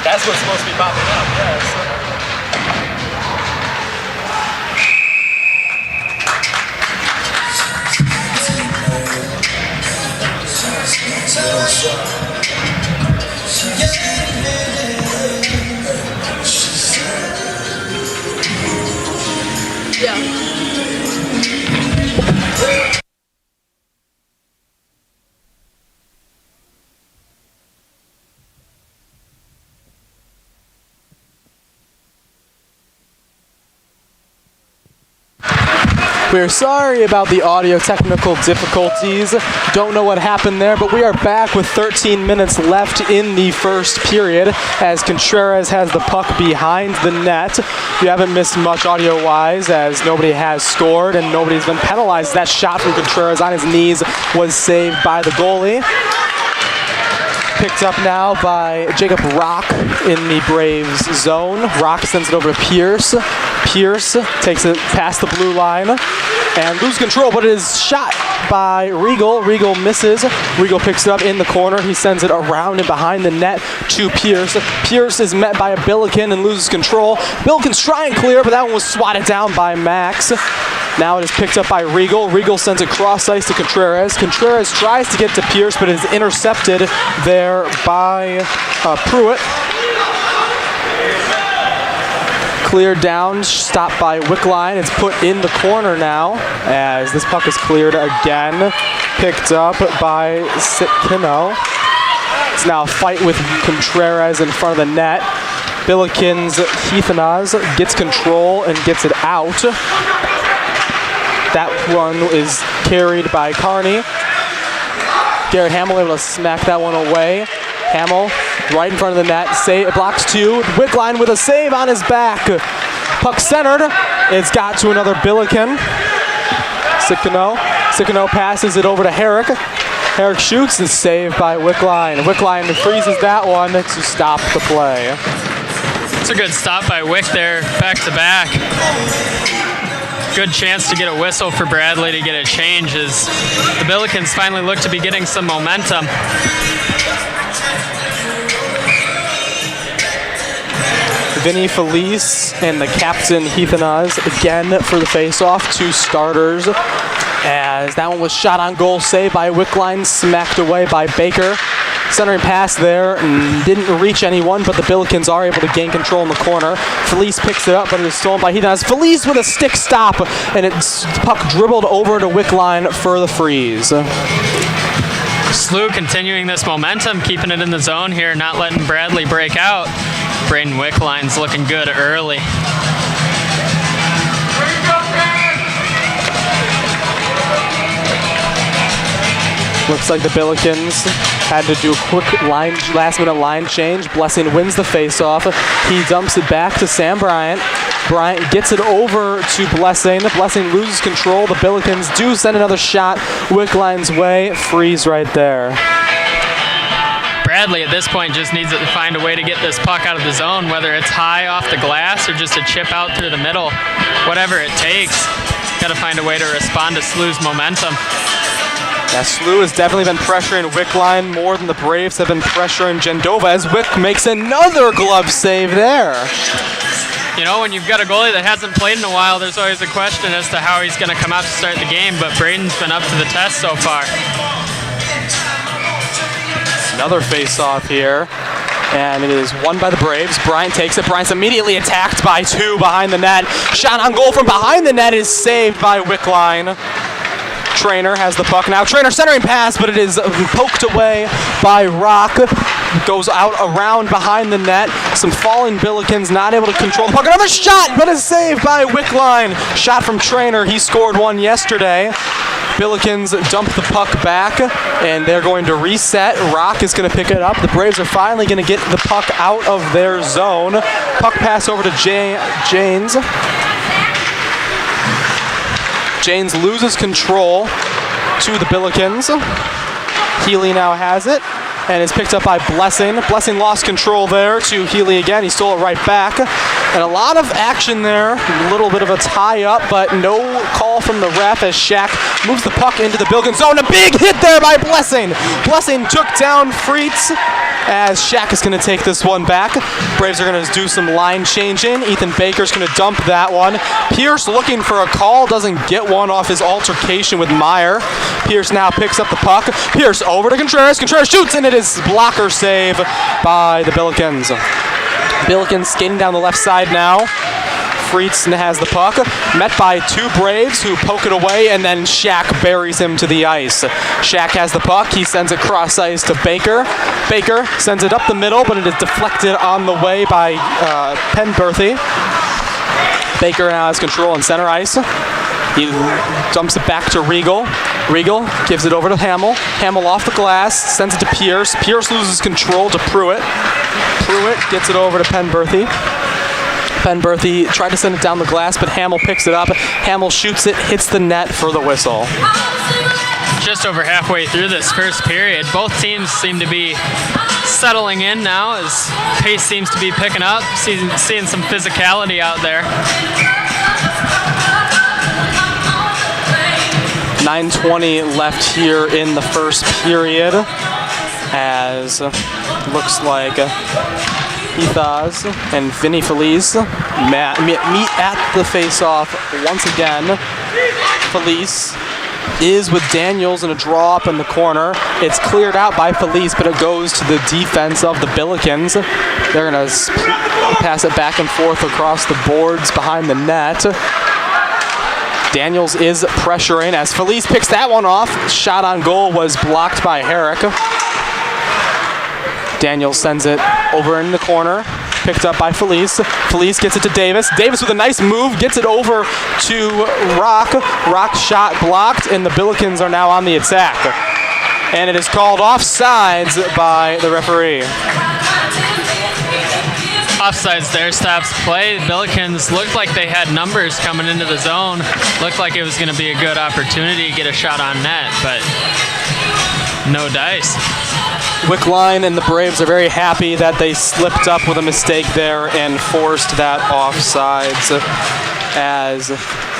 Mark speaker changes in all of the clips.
Speaker 1: That's what's supposed to be popping up, yes.
Speaker 2: Yeah.
Speaker 3: We're sorry about the audio technical difficulties. Don't know what happened there, but we are back with 13 minutes left in the first period as Contreras has the puck behind the net. You haven't missed much audio-wise as nobody has scored and nobody's been penalized. That shot from Contreras on his knees was saved by the goalie. Picked up now by Jacob Rock in the Braves zone. Rock sends it over to Pierce. Pierce takes it past the blue line and loses control, but it is shot by Regal. Regal misses. Regal picks it up in the corner. He sends it around and behind the net to Pierce. Pierce is met by a Billiken and loses control. Billiken's trying clear, but that one was swatted down by Max. Now it is picked up by Regal. Regal sends it cross ice to Contreras. Contreras tries to get to Pierce, but is intercepted there by Pruitt. Cleared down, stopped by Wickline. It's put in the corner now as this puck is cleared again. Picked up by Sitkino. It's now a fight with Contreras in front of the net. Billikens Heathenaz gets control and gets it out. That one is carried by Carney. Garrett Hamill able to smack that one away. Hamill right in front of the net. Blocks two. Wickline with a save on his back. Puck centered. It's got to another Billiken. Sitkino passes it over to Herrick. Herrick shoots and saved by Wickline. Wickline freezes that one to stop the play.
Speaker 4: It's a good stop by Wick there, back to back. Good chance to get a whistle for Bradley to get a change as the Billikens finally look to be getting some momentum.
Speaker 3: Vinny Felice and the captain Heathenaz again for the face-off. Two starters as that one was shot on goal, saved by Wickline, smacked away by Baker. Centering pass there, didn't reach anyone, but the Billikens are able to gain control in the corner. Felice picks it up, but it is stolen by Heathenaz. Felice with a stick stop, and it's puck dribbled over to Wickline for the freeze.
Speaker 4: SLU continuing this momentum, keeping it in the zone here, not letting Bradley break out. Braden Wickline's looking good early.
Speaker 3: Looks like the Billikens had to do a quick last-minute line change. Blessing wins the face-off. He dumps it back to Sam Bryant. Bryant gets it over to Blessing. Blessing loses control. The Billikens do send another shot Wickline's way. Freeze right there.
Speaker 4: Bradley at this point just needs to find a way to get this puck out of the zone, whether it's high off the glass or just a chip out through the middle. Whatever it takes, got to find a way to respond to SLU's momentum.
Speaker 3: Yeah, SLU has definitely been pressuring Wickline more than the Braves have been pressuring Jendova as Wick makes another glove save there.
Speaker 4: You know, when you've got a goalie that hasn't played in a while, there's always a question as to how he's going to come out to start the game, but Braden's been up to the test so far.
Speaker 3: Another face-off here, and it is won by the Braves. Bryant takes it. Bryant's immediately attacked by two behind the net. Shot on goal from behind the net is saved by Wickline. Trainer has the puck now. Trainer centering pass, but it is poked away by Rock. Goes out around behind the net. Some falling Billikens not able to control the puck. Another shot, but is saved by Wickline. Shot from Trainer. He scored one yesterday. Billikens dump the puck back, and they're going to reset. Rock is going to pick it up. The Braves are finally going to get the puck out of their zone. Puck pass over to Janes. Janes loses control to the Billikens. Healy now has it, and is picked up by Blessing. Blessing lost control there to Healy again. He stole it right back. And a lot of action there. A little bit of a tie-up, but no call from the ref as Shaq moves the puck into the Billiken zone. A big hit there by Blessing. Blessing took down Freitz as Shaq is going to take this one back. Braves are going to do some line changing. Ethan Baker's going to dump that one. Pierce looking for a call, doesn't get one off his altercation with Meyer. Pierce now picks up the puck. Pierce over to Contreras. Contreras shoots, and it is blocker save by the Billikens. Billikens skating down the left side now. Freitz has the puck, met by two Braves who poke it away, and then Shaq buries him to the ice. Shaq has the puck. He sends it cross ice to Baker. Baker sends it up the middle, but it is deflected on the way by Penberthy. Baker now has control in center ice. He dumps it back to Regal. Regal gives it over to Hamill. Hamill off the glass, sends it to Pierce. Pierce loses control to Pruitt. Pruitt gets it over to Penberthy. Penberthy tried to send it down the glass, but Hamill picks it up. Hamill shoots it, hits the net for the whistle.
Speaker 4: Just over halfway through this first period, both teams seem to be settling in now as pace seems to be picking up, seeing some physicality out there.
Speaker 3: 9:20 left here in the first period, as looks like Ethaz and Vinny Felice meet at the face-off once again. Felice is with Daniels in a draw up in the corner. It's cleared out by Felice, but it goes to the defense of the Billikens. They're going to pass it back and forth across the boards behind the net. Daniels is pressuring as Felice picks that one off. Shot on goal was blocked by Herrick. Daniels sends it over in the corner, picked up by Felice. Felice gets it to Davis. Davis with a nice move, gets it over to Rock. Rock's shot blocked, and the Billikens are now on the attack. And it is called offsides by the referee.
Speaker 4: Offsides there, stops play. The Billikens looked like they had numbers coming into the zone. Looked like it was going to be a good opportunity to get a shot on net, but no dice.
Speaker 3: Wickline and the Braves are very happy that they slipped up with a mistake there and forced that offsides, as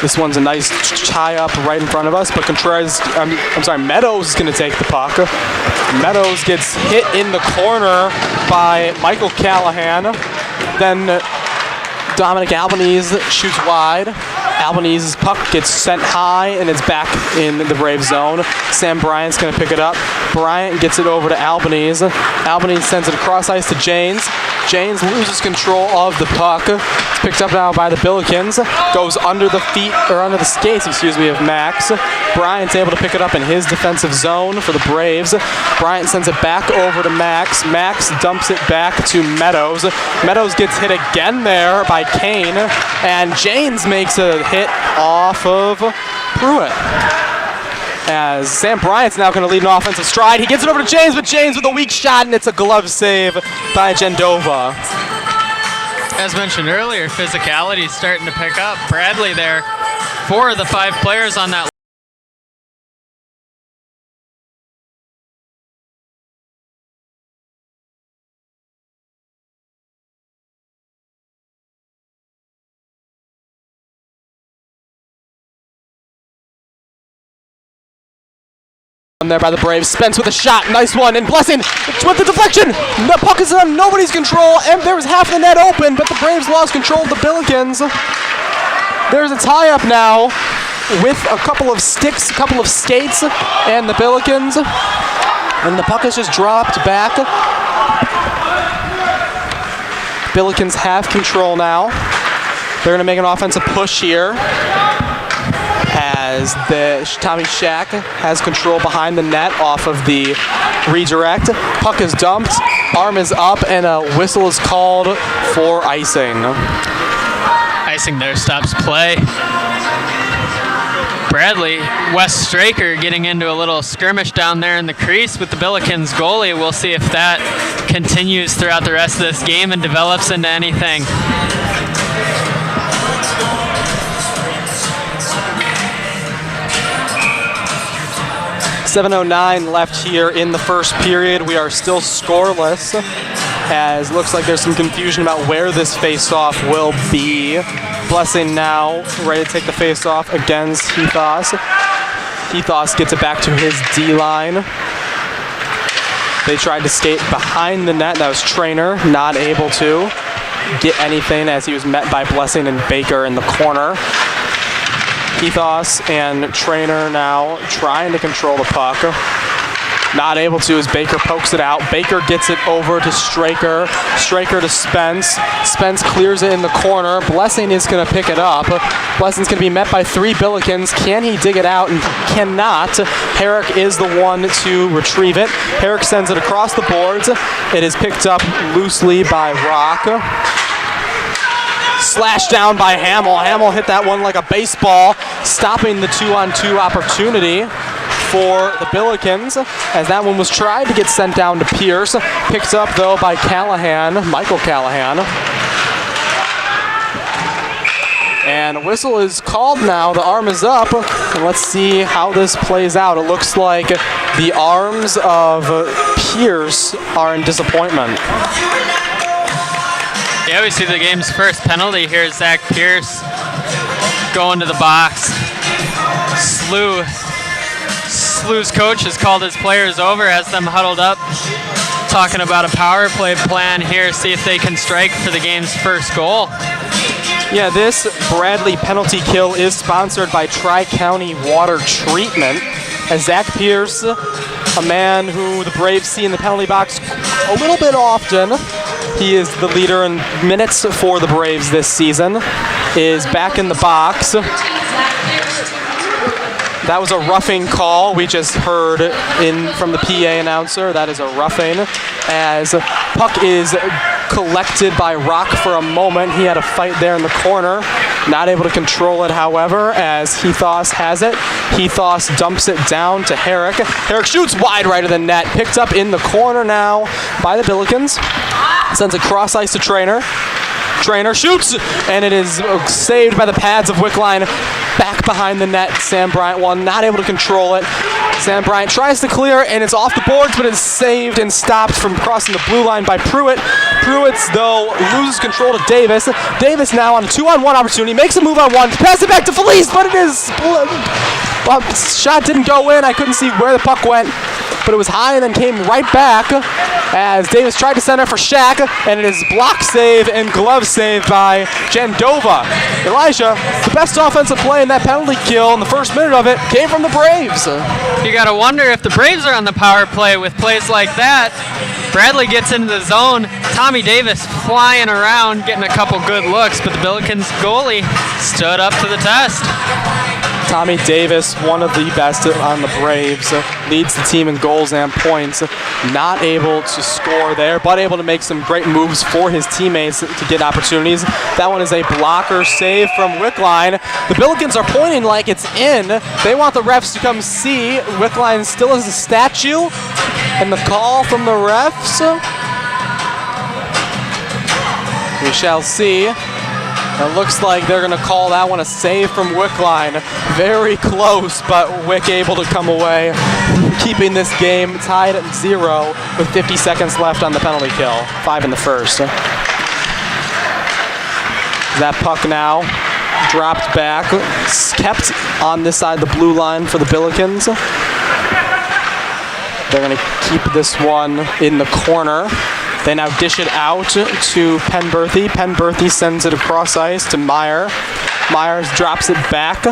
Speaker 3: this one's a nice tie-up right in front of us, but Contreras, Meadows is going to take the puck. Meadows gets hit in the corner by Michael Callahan. Then Dominic Albanese shoots wide. Albanese's puck gets sent high, and it's back in the Brave zone. Sam Bryant's going to pick it up. Bryant gets it over to Albanese. Albanese sends it across ice to Janes. Janes loses control of the puck. It's picked up now by the Billikens. Goes under the skates, of Max. Bryant's able to pick it up in his defensive zone for the Braves. Bryant sends it back over to Max. Max dumps it back to Meadows. Meadows gets hit again there by Kane, and Janes makes a hit off of Pruitt. As Sam Bryant's now going to lead an offensive stride. He gets it over to James, but James with a weak shot, and it's a glove save by Jendova.
Speaker 4: As mentioned earlier, physicality is starting to pick up. Bradley there, 4 of the 5 players on that
Speaker 3: there by the Braves. Spence with a shot. Nice one. And Blessing with the deflection. The puck is on nobody's control. And there was half the net open, but the Braves lost control of the Billikens. There's a tie-up now with a couple of sticks, a couple of skates, and the Billikens. And the puck is just dropped back. Billikens have control now. They're going to make an offensive push here, as Tommy Shack has control behind the net off of the redirect. Puck is dumped, arm is up, and a whistle is called for icing.
Speaker 4: icing there stops play. Bradley, Wes Straker getting into a little skirmish down there in the crease with the Billikens goalie. We'll see if that continues throughout the rest of this game and develops into anything.
Speaker 3: 7:09 left here in the first period. We are still scoreless, as looks like there's some confusion about where this face-off will be. Blessing now ready to take the face-off against Heathos. Heathos gets it back to his D-line. They tried to skate behind the net. That was Trainer, not able to get anything as he was met by Blessing and Baker in the corner. Heathos and Trainer now trying to control the puck. Not able to as Baker pokes it out. Baker gets it over to Straker. Straker to Spence. Spence clears it in the corner. Blessing is going to pick it up. Blessing's going to be met by 3 Billikens. Can he dig it out? And cannot. Herrick is the one to retrieve it. Herrick sends it across the boards. It is picked up loosely by Rock. Slashed down by Hamill. Hamill hit that one like a baseball, stopping the 2-on-2 opportunity for the Billikens, as that one was tried to get sent down to Pierce. Picked up, though, by Callahan, Michael Callahan. And a whistle is called now. The arm is up. And let's see how this plays out. It looks like the arms of Pierce are in disappointment.
Speaker 4: Yeah, we see the game's first penalty here. Zach Pierce going to the box. SLU's coach has called his players over, has them huddled up, talking about a power play plan here, see if they can strike for the game's first goal.
Speaker 3: Yeah, this Bradley penalty kill is sponsored by Tri-County Water Treatment, as Zach Pierce, a man who the Braves see in the penalty box a little bit often, he is the leader in minutes for the Braves this season, is back in the box. That was a roughing call. We just heard in from the PA announcer. That is a roughing, as puck is collected by Rock for a moment. He had a fight there in the corner. Not able to control it, however, as Heathos has it. Heathos dumps it down to Herrick. Herrick shoots wide right of the net. Picked up in the corner now by the Billikens. Sends it cross ice to Trainer. Trainer shoots, and it is saved by the pads of Wickline. Back behind the net, Sam Bryant, not able to control it. Sam Bryant tries to clear, and it's off the boards, but it's saved and stopped from crossing the blue line by Pruitt. Pruitt, though, loses control to Davis. Davis now on a 2-on-1 opportunity, makes a move on one, pass it back to Felice, but it is... Well, shot didn't go in. I couldn't see where the puck went, but it was high and then came right back as Davis tried to center for Shaq, and it is block save and glove save by Jandova. Elijah, the best offensive play in that penalty kill in the first minute of it came from the Braves.
Speaker 4: You got to wonder if the Braves are on the power play with plays like that. Bradley gets into the zone. Tommy Davis flying around, getting a couple good looks, but the Billikens goalie stood up to the test.
Speaker 3: Tommy Davis, one of the best on the Braves, leads the team in goals and points. Not able to score there, but able to make some great moves for his teammates to get opportunities. That one is a blocker save from Wickline. The Billikens are pointing like it's in. They want the refs to come see. Wickline still is a statue. And the call from the refs, we shall see. It looks like they're going to call that one a save from Wickline. Very close, but Wick able to come away, keeping this game tied at 0 with 50 seconds left on the penalty kill. 5 in the first. That puck now dropped back, kept on this side of the blue line for the Billikens. They're going to keep this one in the corner. They now dish it out to Penberthy. Penberthy sends it across ice to Meyer. Myers drops it back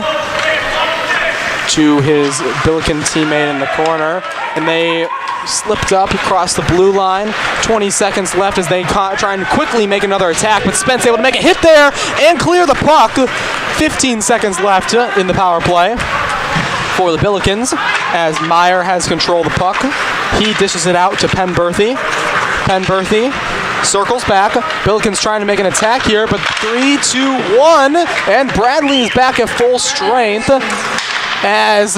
Speaker 3: to his Billiken teammate in the corner. And they slipped up across the blue line. 20 seconds left as they try and quickly make another attack. But Spence able to make a hit there and clear the puck. 15 seconds left in the power play for the Billikens as Meyer has control of the puck. He dishes it out to Penberthy. Penberthy circles back. Billikens trying to make an attack here, but 3, 2, 1, and Bradley is back at full strength as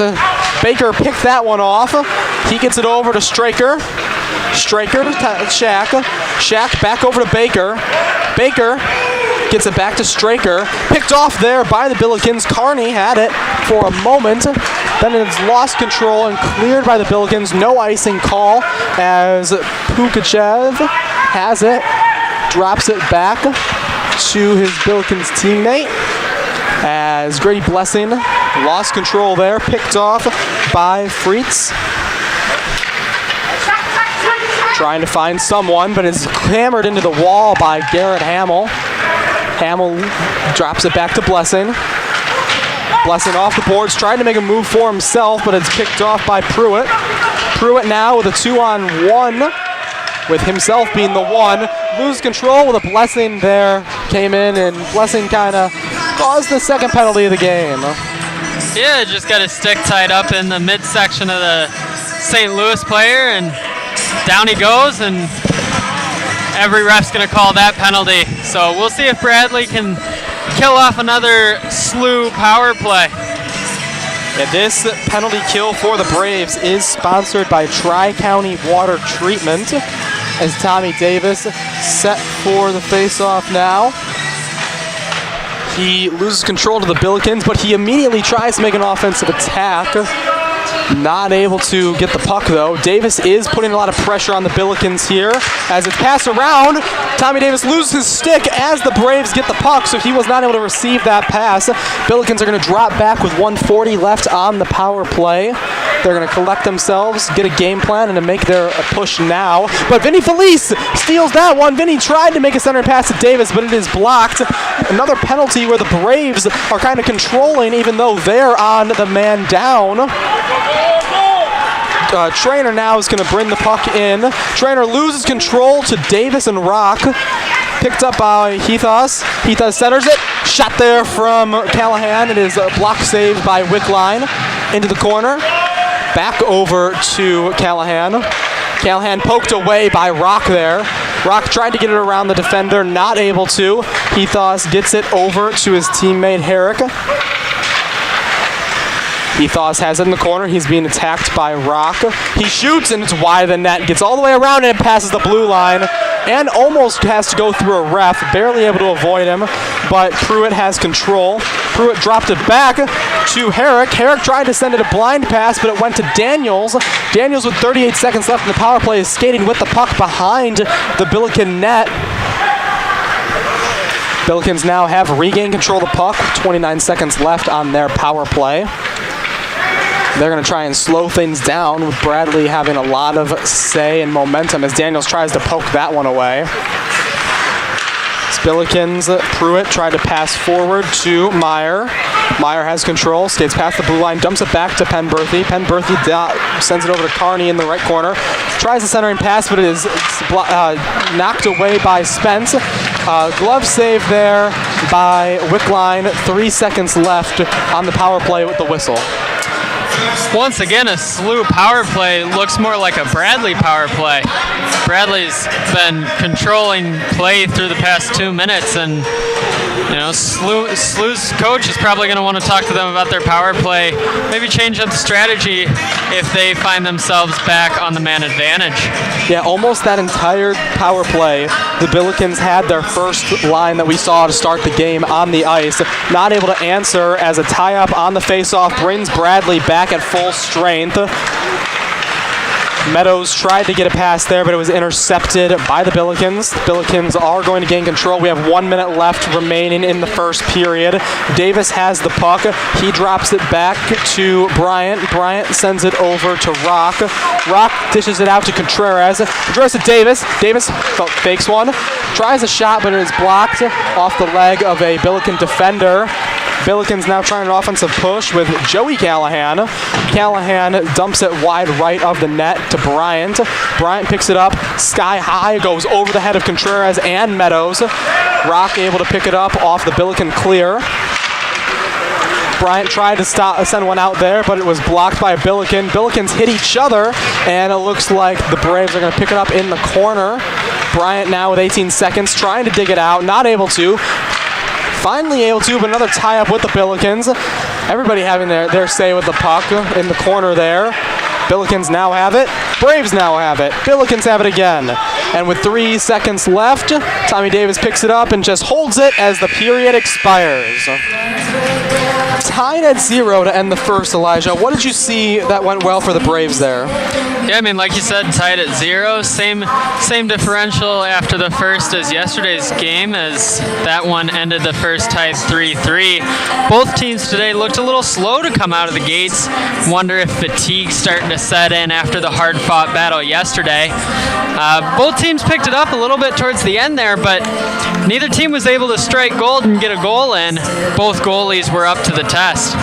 Speaker 3: Baker picked that one off. He gets it over to Straker. Straker to Shaq. Shaq back over to Baker. Baker gets it back to Straker. Picked off there by the Billikens. Carney had it for a moment. Then it's lost control and cleared by the Billikens. No icing call as Pukachev has it. Drops it back to his Billikens teammate as Grady Blessing lost control there. Picked off by Fritz. Trying to find someone, but is hammered into the wall by Garrett Hamill. Hamill drops it back to Blessing. Blessing off the boards, trying to make a move for himself, but it's picked off by Pruitt. Pruitt now with a 2-on-1, with himself being the one. Lose control with a Blessing there. Came in, and Blessing kind of caused the second penalty of the game.
Speaker 4: Yeah, just got his stick tied up in the midsection of the St. Louis player, and down he goes, and every ref's going to call that penalty. So we'll see if Bradley can kill off another SLU power play.
Speaker 3: Yeah, this penalty kill for the Braves is sponsored by Tri-County Water Treatment, as Tommy Davis set for the face-off now. He loses control to the Billikens, but he immediately tries to make an offensive attack. Not able to get the puck, though. Davis is putting a lot of pressure on the Billikens here. As it's passed around, Tommy Davis loses his stick as the Braves get the puck, so he was not able to receive that pass. Billikens are going to drop back with 1:40 left on the power play. They're going to collect themselves, get a game plan, and to make their push now. But Vinny Felice steals that one. Vinny tried to make a center pass to Davis, but it is blocked. Another penalty where the Braves are kind of controlling, even though they're on the man down. Trainer now is going to bring the puck in. Trainer loses control to Davis and Rock. Picked up by Heathos. Heathos centers it. Shot there from Callahan. It is a block saved by Wickline. Into the corner. Back over to Callahan. Callahan poked away by Rock there. Rock tried to get it around the defender. Not able to. Heathos gets it over to his teammate Herrick. Heathos has it in the corner. He's being attacked by Rock. He shoots, and it's wide of the net. Gets all the way around and passes the blue line. And almost has to go through a ref. Barely able to avoid him. But Pruitt has control. Pruitt dropped it back to Herrick. Herrick tried to send it a blind pass, but it went to Daniels. Daniels with 38 seconds left in the power play is skating with the puck behind the Billiken net. Billikens now have regained control of the puck. 29 seconds left on their power play. They're going to try and slow things down, with Bradley having a lot of say and momentum as Daniels tries to poke that one away. Billikens, Pruitt tried to pass forward to Meyer. Meyer has control, skates past the blue line, dumps it back to Penberthy. Penberthy sends it over to Carney in the right corner. Tries the centering pass, but it is knocked away by Spence. Glove save there by Wickline. 3 seconds left on the power play with the whistle.
Speaker 4: Once again, a SLU power play looks more like a Bradley power play. Bradley's been controlling play through the past 2 minutes, and you know, SLU's coach is probably going to want to talk to them about their power play, maybe change up the strategy if they find themselves back on the man advantage.
Speaker 3: Yeah, almost that entire power play, the Billikens had their first line that we saw to start the game on the ice. Not able to answer as a tie-up on the face-off brings Bradley back at full strength. Meadows tried to get a pass there, but it was intercepted by the Billikens. The Billikens are going to gain control. We have 1 minute left remaining in the first period. Davis has the puck. He drops it back to Bryant. Bryant sends it over to Rock. Rock dishes it out to Contreras. Contreras to Davis. Davis fakes one. Tries a shot, but it is blocked off the leg of a Billiken defender. Billikens now trying an offensive push with Joey Callahan. Callahan dumps it wide right of the net to Bryant. Bryant picks it up sky high, goes over the head of Contreras and Meadows. Rock able to pick it up off the Billiken clear. Bryant tried to send one out there, but it was blocked by a Billiken. Billikens hit each other, and it looks like the Braves are going to pick it up in the corner. Bryant now with 18 seconds, trying to dig it out, not able to. Finally able to, but another tie-up with the Billikens. Everybody having their say with the puck in the corner there. Billikens now have it. Braves now have it. Billikens have it again. And with 3 seconds left, Tommy Davis picks it up and just holds it as the period expires. Tied at 0 to end the first, Elijah. What did you see that went well for the Braves there?
Speaker 4: Yeah, I mean, like you said, tied at 0. Same differential after the first as yesterday's game, as that one ended the first tied 3-3. Both teams today looked a little slow to come out of the gates. Wonder if fatigue's starting to set in after the hard-fought battle yesterday. Both teams picked it up a little bit towards the end there, but neither team was able to strike gold and get a goal in. Both goalies were up to the test.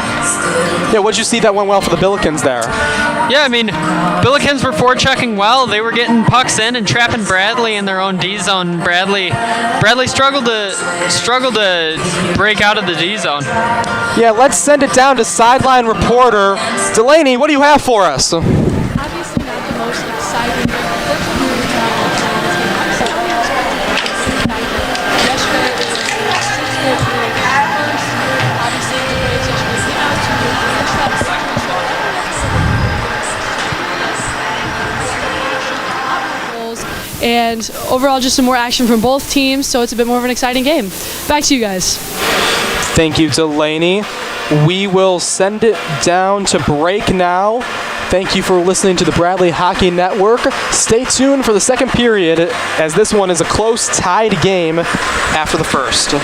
Speaker 3: Yeah, what did you see that went well for the Billikens there?
Speaker 4: Yeah, I mean, Billikens were forechecking well. They were getting pucks in and trapping Bradley in their own D zone. Bradley struggled to break out of the D zone.
Speaker 3: Yeah, let's send it down to sideline reporter Delaney. What do you have for us?
Speaker 2: Obviously not the most exciting, but unfortunately we're trying to play this game. Obviously, all the expectations yesterday it was 6-4 to the first. Obviously, the Braves yesterday came out to finish that series. And overall, just some more action from both teams, so it's a bit more of an exciting game. Back to you guys.
Speaker 3: Thank you, Delaney. We will send it down to break now. Thank you for listening to the Bradley Hockey Network. Stay tuned for the second period, as this one is a close tied game after the first.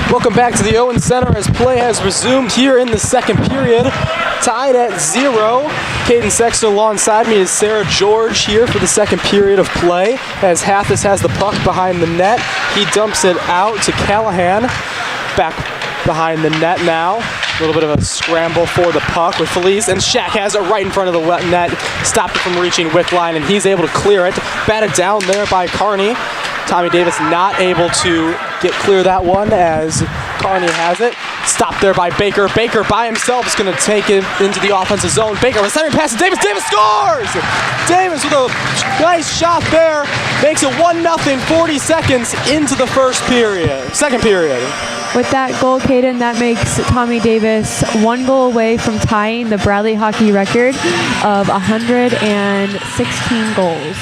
Speaker 3: Welcome back to the Owen Center as play has resumed here in the second period. Tied at 0. Caden Sexton alongside me is Sarah George here for the second period of play as Hathis has the puck behind the net. He dumps it out to Callahan. Back behind the net now. A little bit of a scramble for the puck with Felice, and Shaq has it right in front of the net. Stopped it from reaching Wickline, and he's able to clear it. Batted down there by Carney. Tommy Davis not able to get clear that one as Carney has it. Stopped there by Baker. Baker by himself is going to take it into the offensive zone. Baker with centering pass to Davis. Davis scores! Davis with a nice shot there. Makes it 1-0, 40 seconds into the second period.
Speaker 5: With that goal, Caden, that makes Tommy Davis 1 goal away from tying the Bradley hockey record of 116 goals.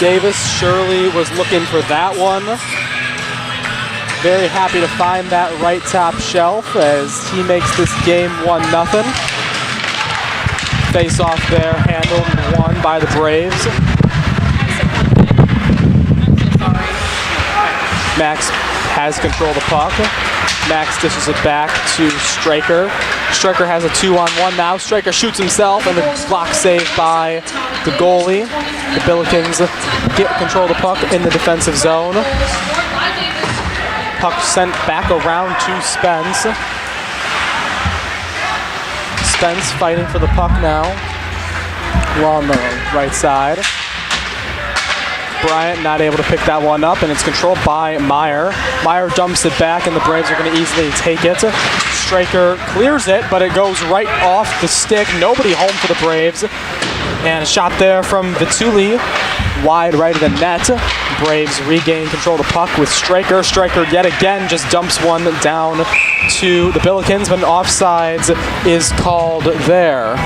Speaker 3: Davis surely was looking for that one. Very happy to find that right top shelf as he makes this game 1-0. Face off there, handled and won by the Braves. Max has control of the puck. Max dishes it back to Stryker. Stryker has a 2-on-1 now. Stryker shoots himself and the block saved by the goalie. The Billikens get control of the puck in the defensive zone. Puck sent back around to Spence. Spence fighting for the puck now. Along the right side. Bryant not able to pick that one up, and it's controlled by Meyer. Meyer dumps it back, and the Braves are going to easily take it. Stryker clears it, but it goes right off the stick. Nobody home for the Braves. And a shot there from Vituli, wide right of the net. Braves regain control of the puck with Stryker. Stryker yet again just dumps one down to the Billikens, but an offsides is called there.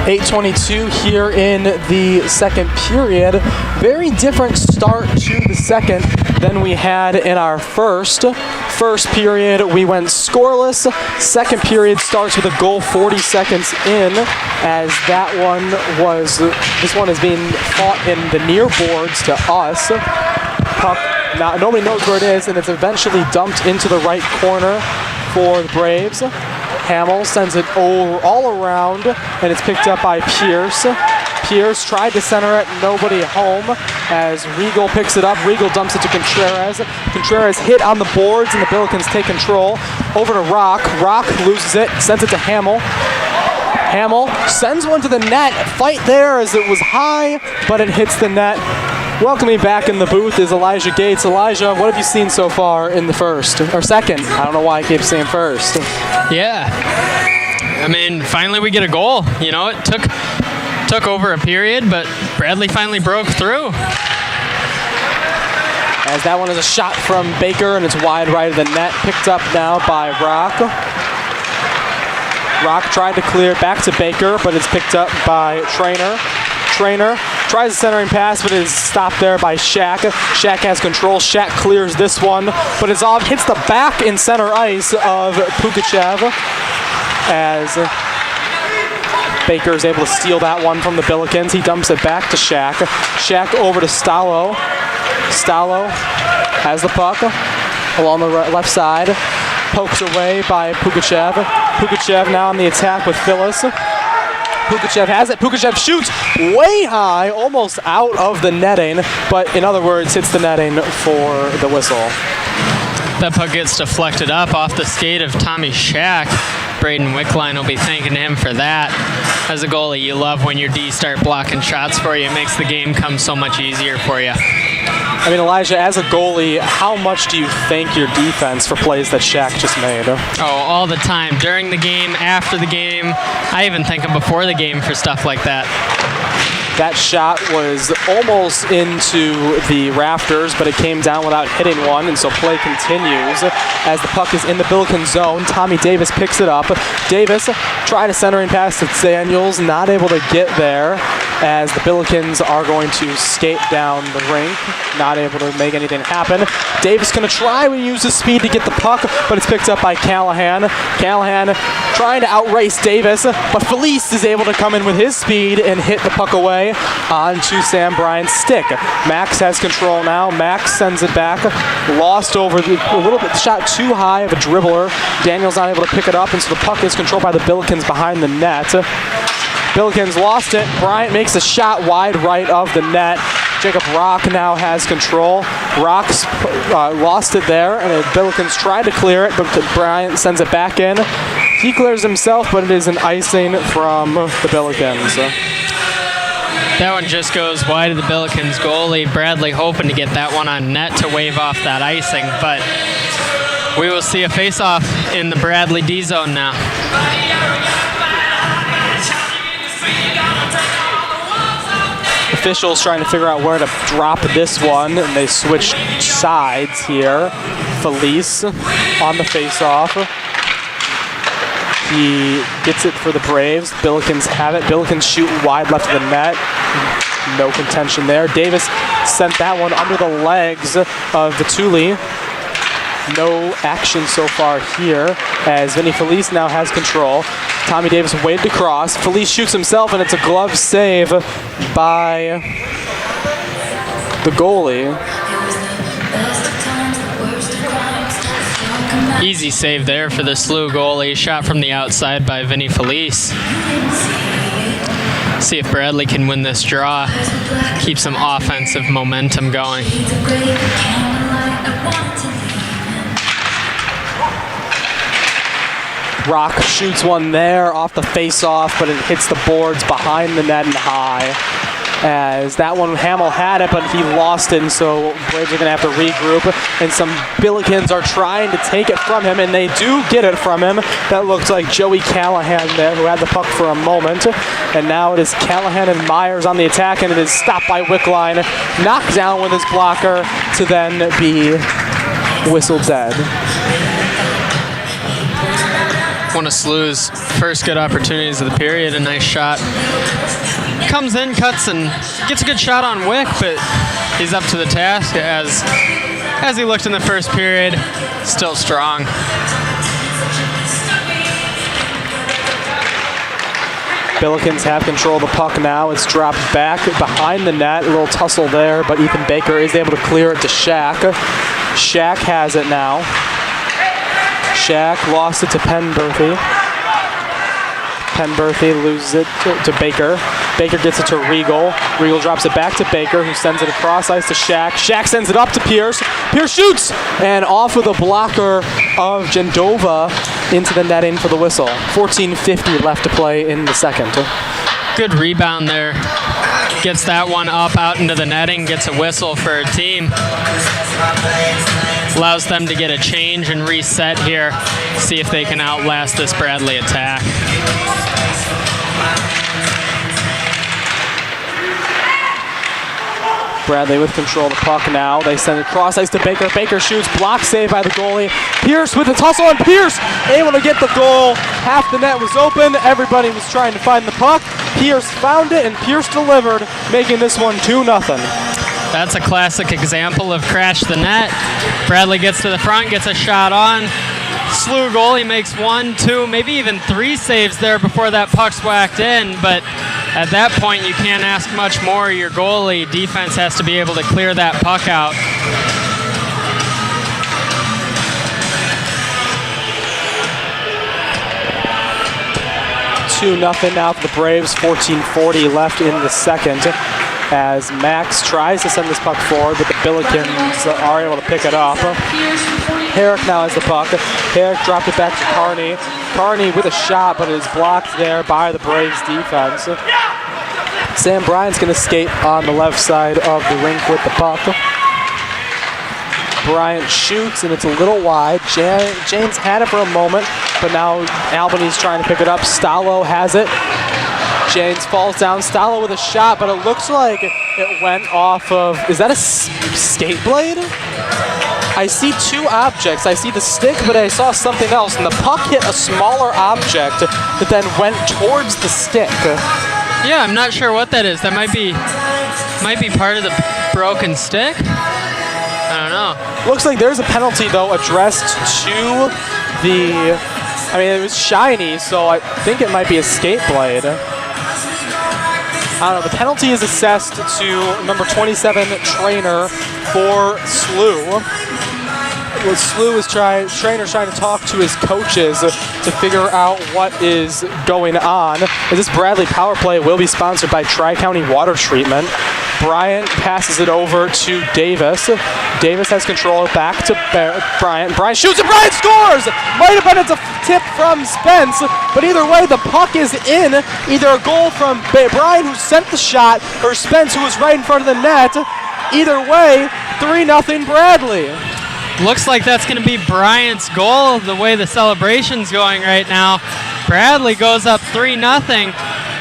Speaker 3: 8:22 here in the second period. Very different start to the second than we had in our first. First period, we went scoreless. Second period starts with a goal 40 seconds in, as this one is being fought in the near boards to us. Puck, now nobody knows where it is, and it's eventually dumped into the right corner for the Braves. Hamill sends it all around, and it's picked up by Pierce. Pierce tried to center it, nobody home, as Regal picks it up. Regal dumps it to Contreras. Contreras hit on the boards, and the Billikens take control. Over to Rock. Rock loses it, sends it to Hamill. Hamill sends one to the net. Fight there as it was high, but it hits the net. Welcoming back in the booth is Elijah Gates. Elijah, what have you seen so far in the first? Or second? I don't know why I keep saying first.
Speaker 4: Yeah. I mean, finally we get a goal. You know, it took over a period, but Bradley finally broke through.
Speaker 3: As that one is a shot from Baker, and it's wide right of the net. Picked up now by Rock. Rock tried to clear back to Baker, but it's picked up by Trainer. Trainer tries a centering pass, but is stopped there by Shaq. Shaq has control. Shaq clears this one, but it's off. Hits the back in center ice of Pugachev as Baker is able to steal that one from the Billikens. He dumps it back to Shaq. Shaq over to Stallo. Stallo has the puck along the left side. Pokes away by Pugachev. Pugachev now on the attack with Phyllis. Pugachev has it. Pugachev shoots way high, almost out of the netting, but in other words, hits the netting for the whistle.
Speaker 4: That puck gets deflected up off the skate of Tommy Shack. Braden Wickline will be thanking him for that. As a goalie, you love when your D start blocking shots for you. It makes the game come so much easier for you.
Speaker 3: I mean, Elijah, as a goalie, how much do you thank your defense for plays that Shaq just made?
Speaker 4: Oh, all the time. During the game, after the game. I even thank him before the game for stuff like that.
Speaker 3: That shot was almost into the rafters, but it came down without hitting one, and so play continues as the puck is in the Billiken zone. Tommy Davis picks it up. Davis tried a centering pass to Daniels, not able to get there as the Billikens are going to skate down the rink, not able to make anything happen. Davis going to try to use his speed to get the puck, but it's picked up by Callahan. Callahan trying to outrace Davis, but Felice is able to come in with his speed and hit the puck away. play onto Sam Bryant's stick. Max has control now. Max sends it back. Lost over a little bit, shot too high of a dribbler. Daniel's not able to pick it up, and so the puck is controlled by the Billikens behind the net. Billikens lost it. Bryant makes a shot wide right of the net. Jacob Rock now has control. Rock's lost it there, and the Billikens tried to clear it, but Bryant sends it back in. He clears himself, but it is an icing from the Billikens.
Speaker 4: That one just goes wide of the Billikens goalie. Bradley hoping to get that one on net to wave off that icing, but we will see a face-off in the Bradley D zone now.
Speaker 3: Officials trying to figure out where to drop this one, and they switch sides here. Felice on the face-off. He gets it for the Braves. Billikens have it. Billikens shoot wide left of the net. No contention there. Davis sent that one under the legs of Vituli. No action so far here as Vinny Felice now has control. Tommy Davis waited to cross. Felice shoots himself, and it's a glove save by the goalie.
Speaker 4: Easy save there for the SLU goalie. Shot from the outside by Vinny Felice. See if Bradley can win this draw. Keep some offensive momentum going.
Speaker 3: Rock shoots one there off the face-off, but it hits the boards behind the net and high. As that one, Hamill had it, but he lost it, and so Braves are going to have to regroup. And some Billikens are trying to take it from him, and they do get it from him. That looks like Joey Callahan there, who had the puck for a moment. And now it is Callahan and Myers on the attack, and it is stopped by Wickline. Knocked down with his blocker to then be whistled dead.
Speaker 4: One of SLU's first good opportunities of the period. A nice shot. Comes in, cuts, and gets a good shot on Wick, but he's up to the task as he looked in the first period. Still strong.
Speaker 3: Billikens have control of the puck now. It's dropped back behind the net. A little tussle there, but Ethan Baker is able to clear it to Shaq. Shaq has it now. Shaq lost it to Penberthy. Penberthy loses it to Baker. Baker gets it to Regal. Regal drops it back to Baker, who sends it across ice to Shaq. Shaq sends it up to Pierce. Pierce shoots! And off with a blocker of Jendova into the netting for the whistle. 14:50 left to play in the second.
Speaker 4: Good rebound there. Gets that one up out into the netting, gets a whistle for a team. Allows them to get a change and reset here. See if they can outlast this Bradley attack.
Speaker 3: Bradley with control of the puck now. They send it cross ice to Baker. Baker shoots, block save by the goalie. Pierce with a tussle, and Pierce able to get the goal. Half the net was open. Everybody was trying to find the puck. Pierce found it, and Pierce delivered, making this one 2-0.
Speaker 4: That's a classic example of crash the net. Bradley gets to the front, gets a shot on. SLU goalie makes 1, 2, maybe even 3 saves there before that puck's whacked in, but at that point you can't ask much more. Your goalie defense has to be able to clear that puck out.
Speaker 3: Nothing now for the Braves. 14:40 left in the second as Max tries to send this puck forward, but the Billikens are able to pick it up. Herrick now has the puck. Herrick dropped it back to Carney. Carney with a shot, but it is blocked there by the Braves defense. Sam Bryant's going to skate on the left side of the rink with the puck. Bryant shoots, and it's a little wide. James had it for a moment, but now Albany's trying to pick it up. Stallo has it. James falls down. Stallo with a shot, but it looks like it went off of... Is that a skate blade? I see 2 objects. I see the stick, but I saw something else, and the puck hit a smaller object that then went towards the stick.
Speaker 4: Yeah, I'm not sure what that is. That might be part of the broken stick. I don't know.
Speaker 3: Looks like there's a penalty, though, addressed to the... I mean, it was shiny, so I think it might be a skate blade. I don't know. The penalty is assessed to number 27 trainer for SLU. Well, SLU is trainer's trying to talk to his coaches to figure out what is going on. This Bradley power play will be sponsored by Tri-County Water Treatment. Bryant passes it over to Davis. Davis has control back to Bryant. Bryant shoots and Bryant scores! Might have been a tip from Spence, but either way, the puck is in. Either a goal from Bryant, who sent the shot, or Spence, who was right in front of the net. Either way, 3-0 Bradley.
Speaker 4: Looks like that's going to be Bryant's goal, the way the celebration's going right now. Bradley goes up 3-0.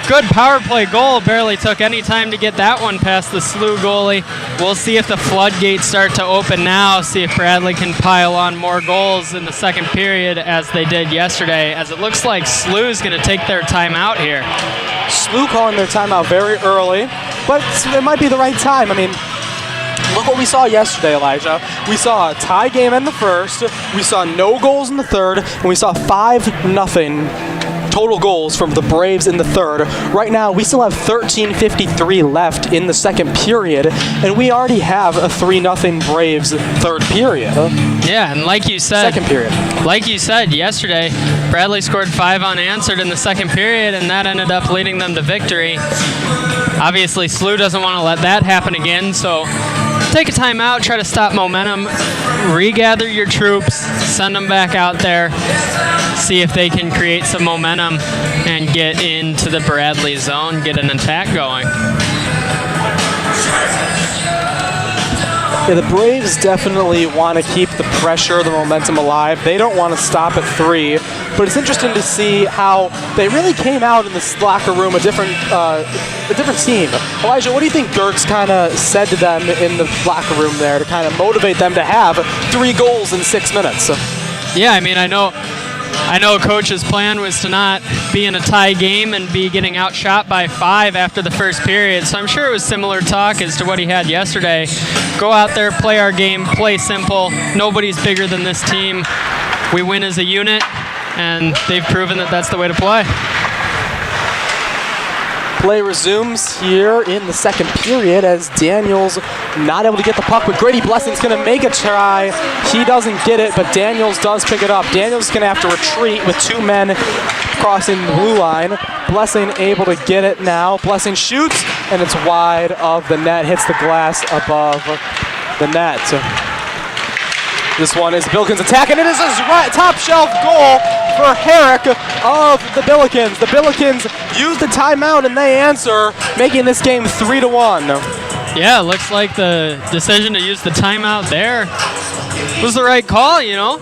Speaker 4: Good power play goal. Barely took any time to get that one past the SLU goalie. We'll see if the floodgates start to open now, see if Bradley can pile on more goals in the second period as they did yesterday, as it looks like SLU's going to take their timeout here.
Speaker 3: SLU calling their timeout very early, but it might be the right time. I mean, look what we saw yesterday, Elijah. We saw a tie game in the first, we saw no goals in the third, and we saw 5-0 total goals from the Braves in the third. Right now, we still have 13:53 left in the second period, and we already have a 3-0 Braves third period.
Speaker 4: Yeah, and like you said,
Speaker 3: second period.
Speaker 4: Like you said yesterday, Bradley scored 5 unanswered in the second period, and that ended up leading them to victory. Obviously, SLU doesn't want to let that happen again, so take a timeout, try to stop momentum, regather your troops, send them back out there, see if they can create some momentum and get into the Bradley zone, get an attack going.
Speaker 3: Yeah, the Braves definitely want to keep the pressure, the momentum alive. They don't want to stop at 3, but it's interesting to see how they really came out in this locker room a different team. Elijah, what do you think Dirks kind of said to them in the locker room there to kind of motivate them to have 3 goals in 6 minutes?
Speaker 4: Yeah, I mean, I know Coach's plan was to not be in a tie game and be getting outshot by 5 after the first period, so I'm sure it was similar talk as to what he had yesterday. Go out there, play our game, play simple. Nobody's bigger than this team. We win as a unit, and they've proven that that's the way to play.
Speaker 3: Play resumes here in the second period as Daniels not able to get the puck, but Grady Blessing's going to make a try. He doesn't get it, but Daniels does pick it up. Daniels is going to have to retreat with 2 men crossing the blue line. Blessing able to get it now. Blessing shoots, and it's wide of the net, hits the glass above the net. This one is Billikens attack, and it is a top shelf goal for Herrick of the Billikens. The Billikens use the timeout and they answer, making this game 3-1.
Speaker 4: Yeah, it looks like the decision to use the timeout there was the right call, you know.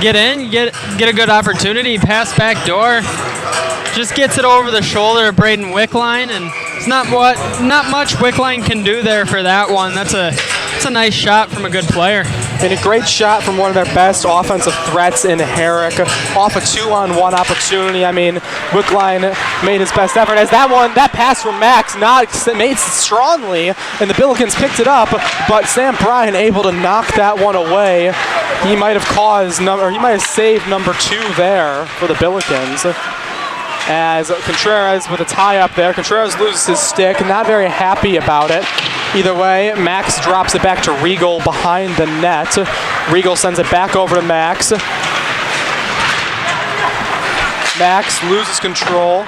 Speaker 4: Get in, get a good opportunity, pass back door. Just gets it over the shoulder of Braden Wickline, and it's not much Wickline can do there for that one. That's a nice shot from a good player.
Speaker 3: And a great shot from one of their best offensive threats in Herrick. Off a 2-on-1 opportunity. I mean, Wickline made his best effort. As that pass from Max not made strongly, and the Billikens picked it up, but Sam Bryan able to knock that one away. He might have saved number 2 there for the Billikens. As Contreras with a tie up there. Contreras loses his stick, not very happy about it. Either way, Max drops it back to Regal behind the net. Regal sends it back over to Max. Max loses control,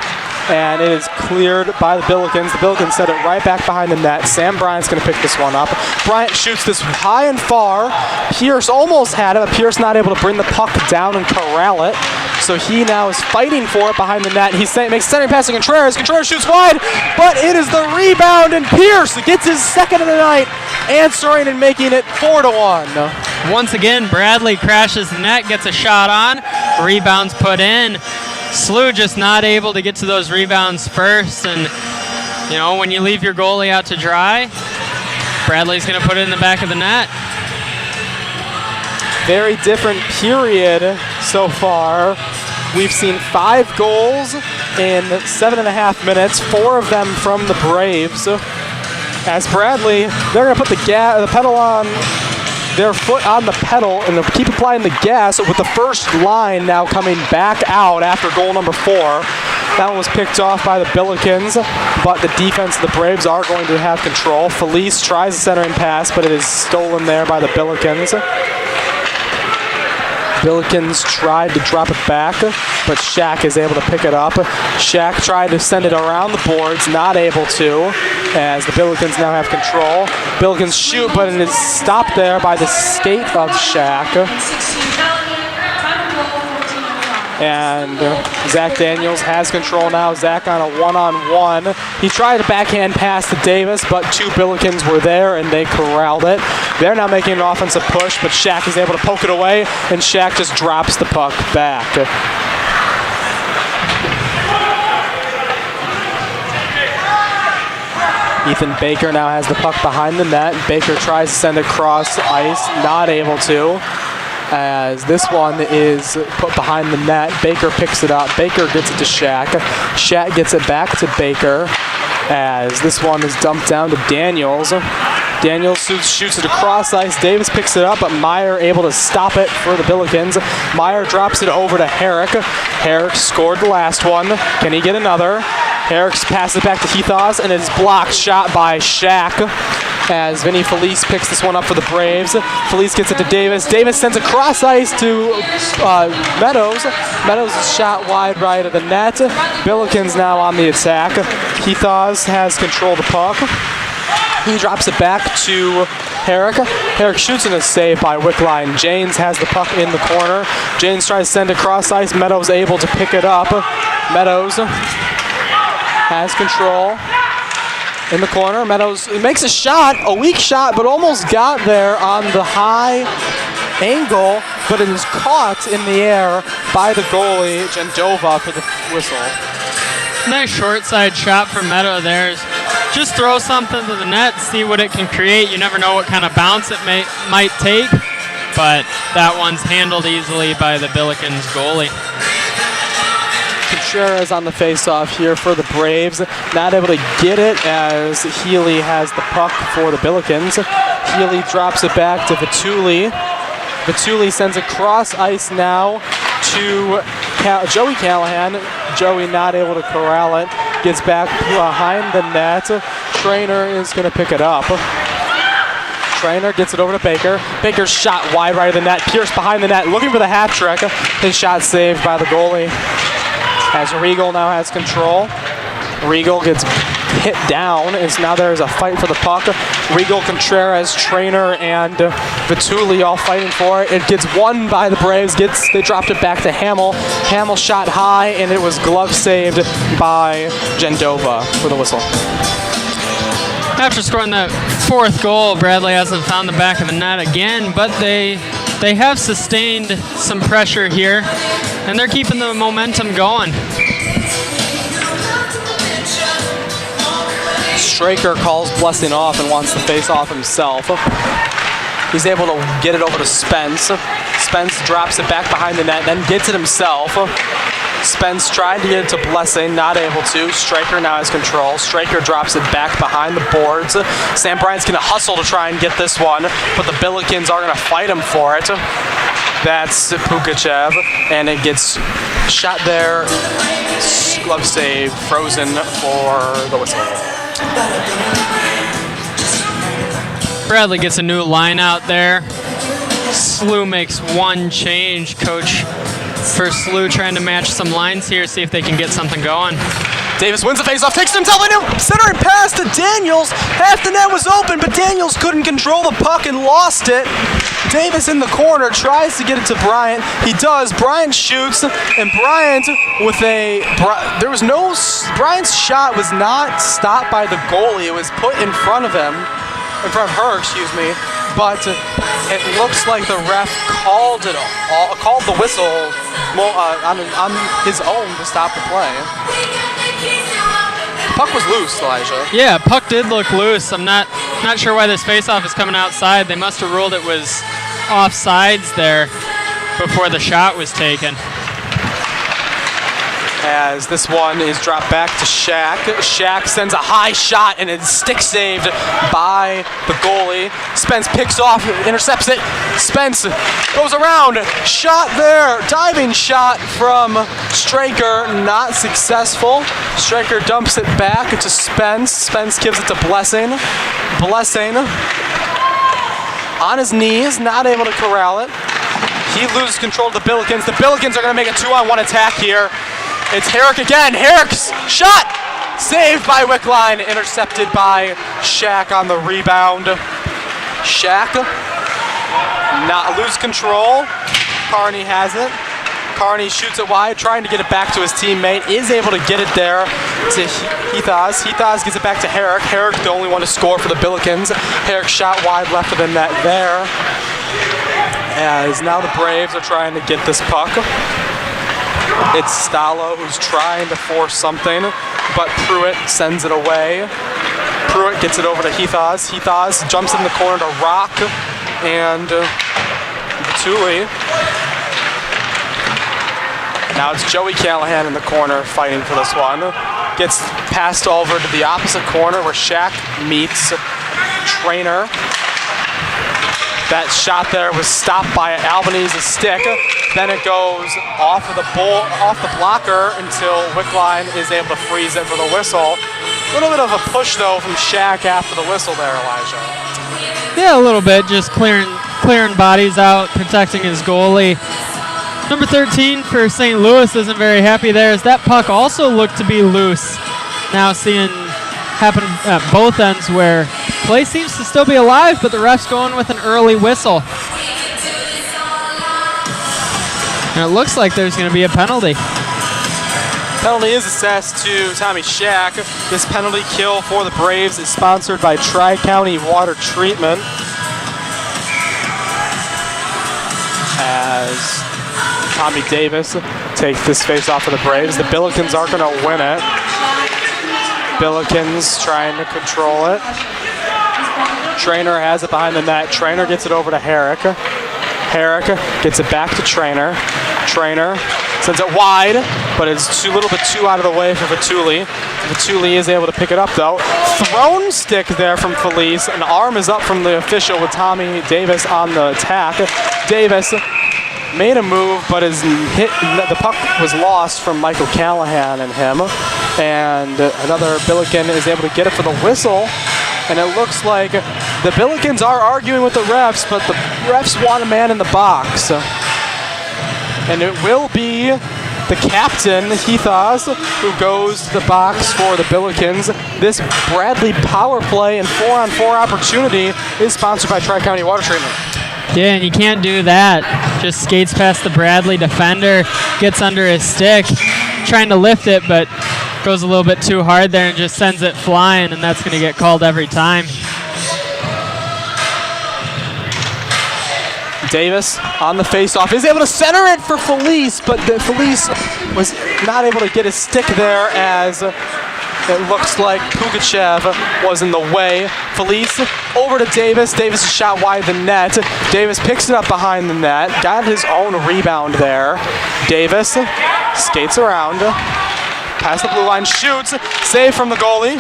Speaker 3: and it is cleared by the Billikens. The Billikens set it right back behind the net. Sam Bryant's going to pick this one up. Bryant shoots this high and far. Pierce almost had it, but Pierce not able to bring the puck down and corral it. So he now is fighting for it behind the net. He makes centering pass to Contreras. Contreras shoots wide, but it is the rebound, and Pierce gets his second of the night, answering and making it 4-1.
Speaker 4: Once again, Bradley crashes the net, gets a shot on, rebounds put in. SLU just not able to get to those rebounds first, and you know, when you leave your goalie out to dry, Bradley's going to put it in the back of the net.
Speaker 3: Very different period so far. We've seen 5 goals in 7.5 minutes, 4 of them from the Braves. As Bradley, they're going to put the pedal on, their foot on the pedal, and they'll keep applying the gas with the first line now coming back out after goal number 4. That one was picked off by the Billikens, but the defense of the Braves are going to have control. Felice tries the centering pass, but it is stolen there by the Billikens. Billikens tried to drop it back, but Shaq is able to pick it up. Shaq tried to send it around the boards, not able to, as the Billikens now have control. Billikens shoot, but it is stopped there by the skate of Shaq. And Zach Daniels has control now. Zach on a one-on-one. He tried a backhand pass to Davis, but two Billikens were there and they corralled it. They're now making an offensive push, but Shaq is able to poke it away, and Shaq just drops the puck back. Ethan Baker now has the puck behind the net. Baker tries to send it across ice, not able to, as this one is put behind the net. Baker picks it up. Baker gets it to Shaq. Shaq gets it back to Baker, as this one is dumped down to Daniels. Daniels shoots it across ice. Davis picks it up, but Meyer able to stop it for the Billikens. Meyer drops it over to Herrick. Herrick scored the last one. Can he get another? Herrick passes it back to Heathos, and it is blocked. Shot by Shaq, as Vinny Felice picks this one up for the Braves. Felice gets it to Davis. Davis sends it cross ice to Meadows. Meadows is shot wide right of the net. Billikens now on the attack. Heathos has control of the puck. He drops it back to Herrick. Herrick shoots in a save by Wickline. Janes has the puck in the corner. Janes tries to send it cross ice. Meadows able to pick it up. Meadows has control in the corner. Meadows makes a shot, a weak shot, but almost got there on the high angle, but it is caught in the air by the goalie, Jendova, for the whistle.
Speaker 4: Nice short side shot from Meadow there. Just throw something to the net, see what it can create. You never know what kind of bounce it might take, but that one's handled easily by the Billikens goalie.
Speaker 3: Contreras on the face-off here for the Braves. Not able to get it, as Healy has the puck for the Billikens. Healy drops it back to Vituli. Vituli sends it cross ice now to Joey Callahan. Joey not able to corral it. Gets back behind the net. Trainer is going to pick it up. Trainer gets it over to Baker. Baker's shot wide right of the net. Pierce behind the net, looking for the hat trick. His shot saved by the goalie, as Regal now has control. Regal gets hit down, as now there's a fight for the puck. Regal, Contreras, Trainer, and Vituli all fighting for it. It gets won by the Braves. They dropped it back to Hamill. Hamill shot high, and it was glove saved by Jendova for the whistle.
Speaker 4: After scoring that fourth goal, Bradley hasn't found the back of the net again, but they have sustained some pressure here, and they're keeping the momentum going.
Speaker 3: Straker calls Blessing off and wants to face off himself. He's able to get it over to Spence. Spence drops it back behind the net, then gets it himself. Spence tried to get it to Blessing, not able to. Straker now has control. Straker drops it back behind the boards. Sam Bryant's going to hustle to try and get this one, but the Billikens are going to fight him for it. That's Pukachev, and it gets shot there. Glove save, frozen for the whistle.
Speaker 4: Bradley gets a new line out there. SLU makes one change. Coach for SLU trying to match some lines here, see if they can get something going.
Speaker 3: Davis wins the faceoff, takes it himself in, centering pass to Daniels. Half the net was open, but Daniels couldn't control the puck and lost it. Davis in the corner tries to get it to Bryant. He does. Bryant shoots, and Bryant Bryant's shot was not stopped by the goalie. It was put in front of her, but it looks like the ref called the whistle on his own to stop the play. Puck was loose, Elijah.
Speaker 4: Yeah, puck did look loose. I'm not sure why this faceoff is coming outside. They must have ruled it was offsides there before the shot was taken.
Speaker 3: as this one is dropped back to Shaq. Shaq sends a high shot and it's stick saved by the goalie. Spence picks off, intercepts it. Spence goes around, shot there, diving shot from Straker, not successful. Straker dumps it back to Spence. Spence gives it to Blessing. Blessing on his knees, not able to corral it. He loses control of the Billikens. The Billikens are going to make a 2-on-1 attack here. It's Herrick again. Herrick's shot! Saved by Wickline, intercepted by Shaq on the rebound. Shaq not lose control. Carney has it. Carney shoots it wide, trying to get it back to his teammate. Is able to get it there to Heathaz. Heathaz gets it back to Herrick. Herrick, the only one to score for the Billikens. Herrick shot wide left of the net there. As now the Braves are trying to get this puck. It's Stallo who's trying to force something, but Pruitt sends it away. Pruitt gets it over to Heathaz. Heathaz jumps in the corner to Rock and Batuli. Now it's Joey Callahan in the corner fighting for this one. Gets passed over to the opposite corner where Shaq meets Trainer. That shot there was stopped by Albanese's stick. Then it goes off of the blocker until Wickline is able to freeze it for the whistle. A little bit of a push though from Shaq after the whistle there, Elijah.
Speaker 4: Yeah, a little bit, just clearing bodies out, protecting his goalie. Number 13 for St. Louis isn't very happy there, as that puck also looked to be loose. Now seeing happen at both ends where play seems to still be alive, but the ref's going with an early whistle. And it looks like there's going to be a penalty.
Speaker 3: Penalty is assessed to Tommy Shaq. This penalty kill for the Braves is sponsored by Tri-County Water Treatment. As Tommy Davis takes this face off of the Braves. The Billikens aren't going to win it. Billikens trying to control it. Trainer has it behind the net. Trainer gets it over to Herrick. Herrick gets it back to Trainer. Trainer sends it wide, but it's a little bit too out of the way for Vituli. Vituli is able to pick it up though. Thrown stick there from Felice. An arm is up from the official with Tommy Davis on the attack. Davis made a move, but the puck was lost from Michael Callahan and him. And another Billiken is able to get it for the whistle. And it looks like the Billikens are arguing with the refs, but the refs want a man in the box. And it will be the captain, Heathaz, who goes to the box for the Billikens. This Bradley power play and 4-on-4 opportunity is sponsored by Tri-County Water Treatment.
Speaker 4: Yeah, and you can't do that. Just skates past the Bradley defender, gets under his stick, trying to lift it, but goes a little bit too hard there and just sends it flying, and that's going to get called every time.
Speaker 3: Davis on the faceoff is able to center it for Felice, but Felice was not able to get his stick there as it looks like Pugachev was in the way. Felice over to Davis. Davis is shot wide the net. Davis picks it up behind the net. Got his own rebound there. Davis skates around. Past the blue line, shoots. Save from the goalie.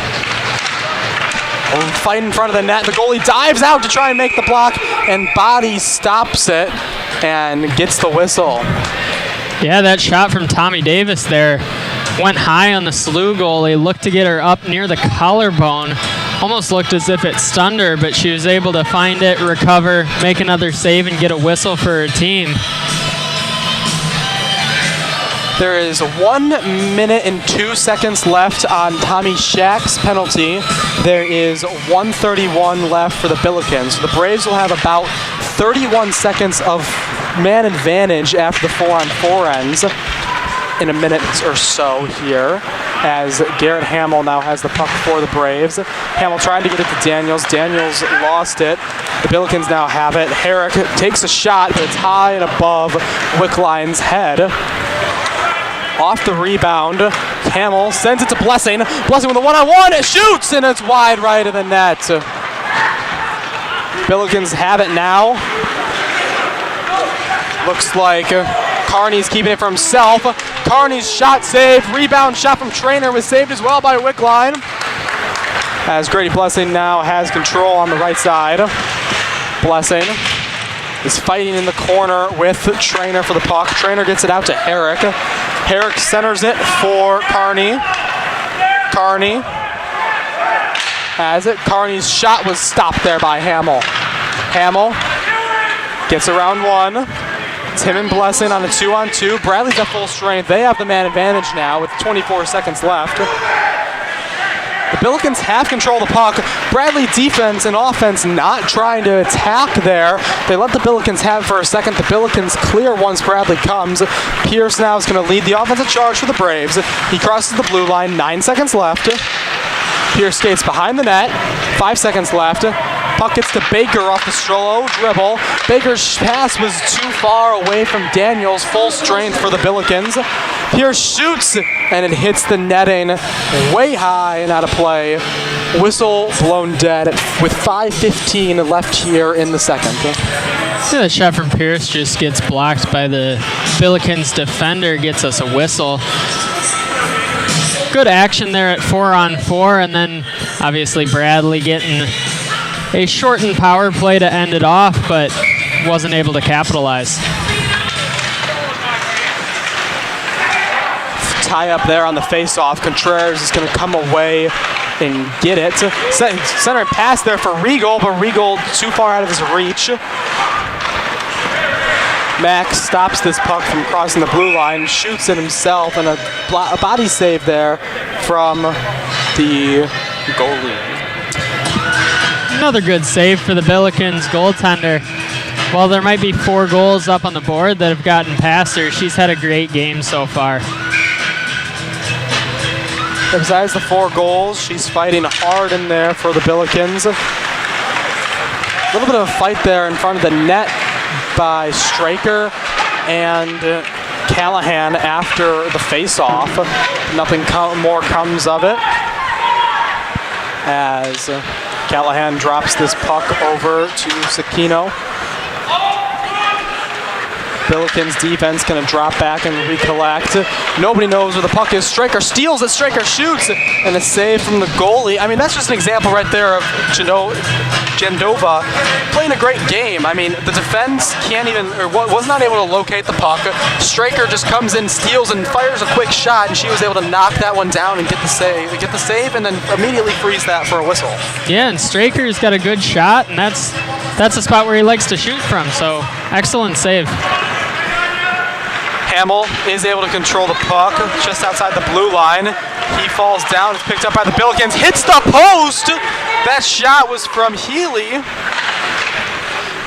Speaker 3: Fight in front of the net. The goalie dives out to try and make the block, and Body stops it and gets the whistle.
Speaker 4: Yeah, that shot from Tommy Davis there went high on the SLU goalie, looked to get her up near the collarbone. Almost looked as if it stunned her, but she was able to find it, recover, make another save, and get a whistle for her team.
Speaker 3: There is 1 minute and 2 seconds left on Tommy Shaq's penalty. There is 1:31 left for the Billikens. So the Braves will have about 31 seconds of man advantage after the 4-on-4 ends in a minute or so here, as Garrett Hamill now has the puck for the Braves. Hamill trying to get it to Daniels. Daniels lost it. The Billikens now have it. Herrick takes a shot, but it's high and above Wickline's head. Off the rebound, Hamill sends it to Blessing. Blessing with a 1-on-1, it shoots, and it's wide right of the net. Billikens have it now. Looks like Carney's keeping it for himself. Carney's shot saved. Rebound shot from Trainer was saved as well by Wickline. As Grady Blessing now has control on the right side. Blessing is fighting in the corner with Trainer for the puck. Trainer gets it out to Herrick. Herrick centers it for Carney. Carney has it. Carney's shot was stopped there by Hamill. Hamill gets around one. It's him and Blessing on a 2-on-2. Bradley's at full strength. They have the man advantage now with 24 seconds left. The Billikens have control of the puck. Bradley defense and offense not trying to attack there. They let the Billikens have it for a second. The Billikens clear once Bradley comes. Pierce now is going to lead the offensive charge for the Braves. He crosses the blue line, 9 seconds left. Pierce skates behind the net, 5 seconds left. Puck gets to Baker off the slow dribble. Baker's pass was too far away from Daniels. Full strength for the Billikens. Pierce shoots, and it hits the netting way high and out of play. Whistle blown dead with 5:15 left here in the second.
Speaker 4: The shot from Pierce just gets blocked by the Billikens defender, gets us a whistle. Good action there at 4-on-4, and then obviously Bradley getting a shortened power play to end it off, but wasn't able to capitalize.
Speaker 3: Tie up there on the face-off. Contreras is going to come away and get it. Center pass there for Regal, but Regal too far out of his reach. Max stops this puck from crossing the blue line, shoots it himself, and a body save there from the goalie.
Speaker 4: Another good save for the Billikens goaltender. While there might be 4 goals up on the board that have gotten past her, she's had a great game so far.
Speaker 3: Besides the 4 goals, she's fighting hard in there for the Billikens. A little bit of a fight there in front of the net by Straker and Callahan after the face-off. Nothing more comes of it as Callahan drops this puck over to Sakino. Billikens defense going to drop back and recollect. Nobody knows where the puck is. Straker steals it. Straker shoots, and a save from the goalie. I mean, that's just an example right there of Jendova playing a great game. I mean, the defense can't even, or was not able to locate the puck. Straker just comes in, steals, and fires a quick shot, and she was able to knock that one down and get the save, and then immediately freeze that for a whistle.
Speaker 4: Yeah, and Straker's got a good shot, and that's a spot where he likes to shoot from. So excellent save.
Speaker 3: Hamill is able to control the puck just outside the blue line. He falls down, is picked up by the Billikens, hits the post! That shot was from Healy.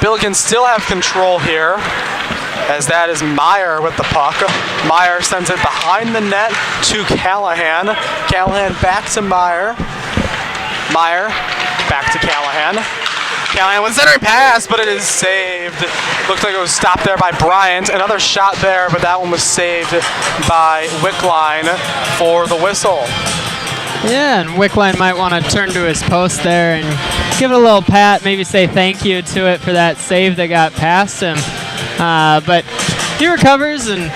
Speaker 3: Billikens still have control here, as that is Meyer with the puck. Meyer sends it behind the net to Callahan. Callahan back to Meyer. Meyer back to Callahan. Callahan with centering pass, but it is saved. Looked like it was stopped there by Bryant. Another shot there, but that one was saved by Wickline for the whistle.
Speaker 4: Yeah, and Wickline might want to turn to his post there and give it a little pat, maybe say thank you to it for that save that got past him. But he recovers, and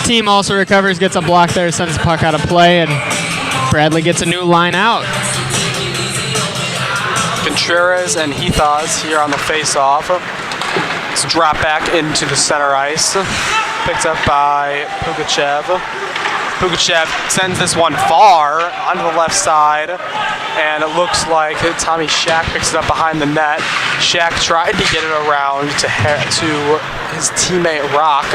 Speaker 4: team also recovers, gets a block there, sends the puck out of play, and Bradley gets a new line out.
Speaker 3: Contreras and Heathas here on the face-off. It's drop back into the center ice. Picked up by Pugachev. Pugachev sends this one far onto the left side, and it looks like Tommy Shack picks it up behind the net. Shack tried to get it around to his teammate Rock,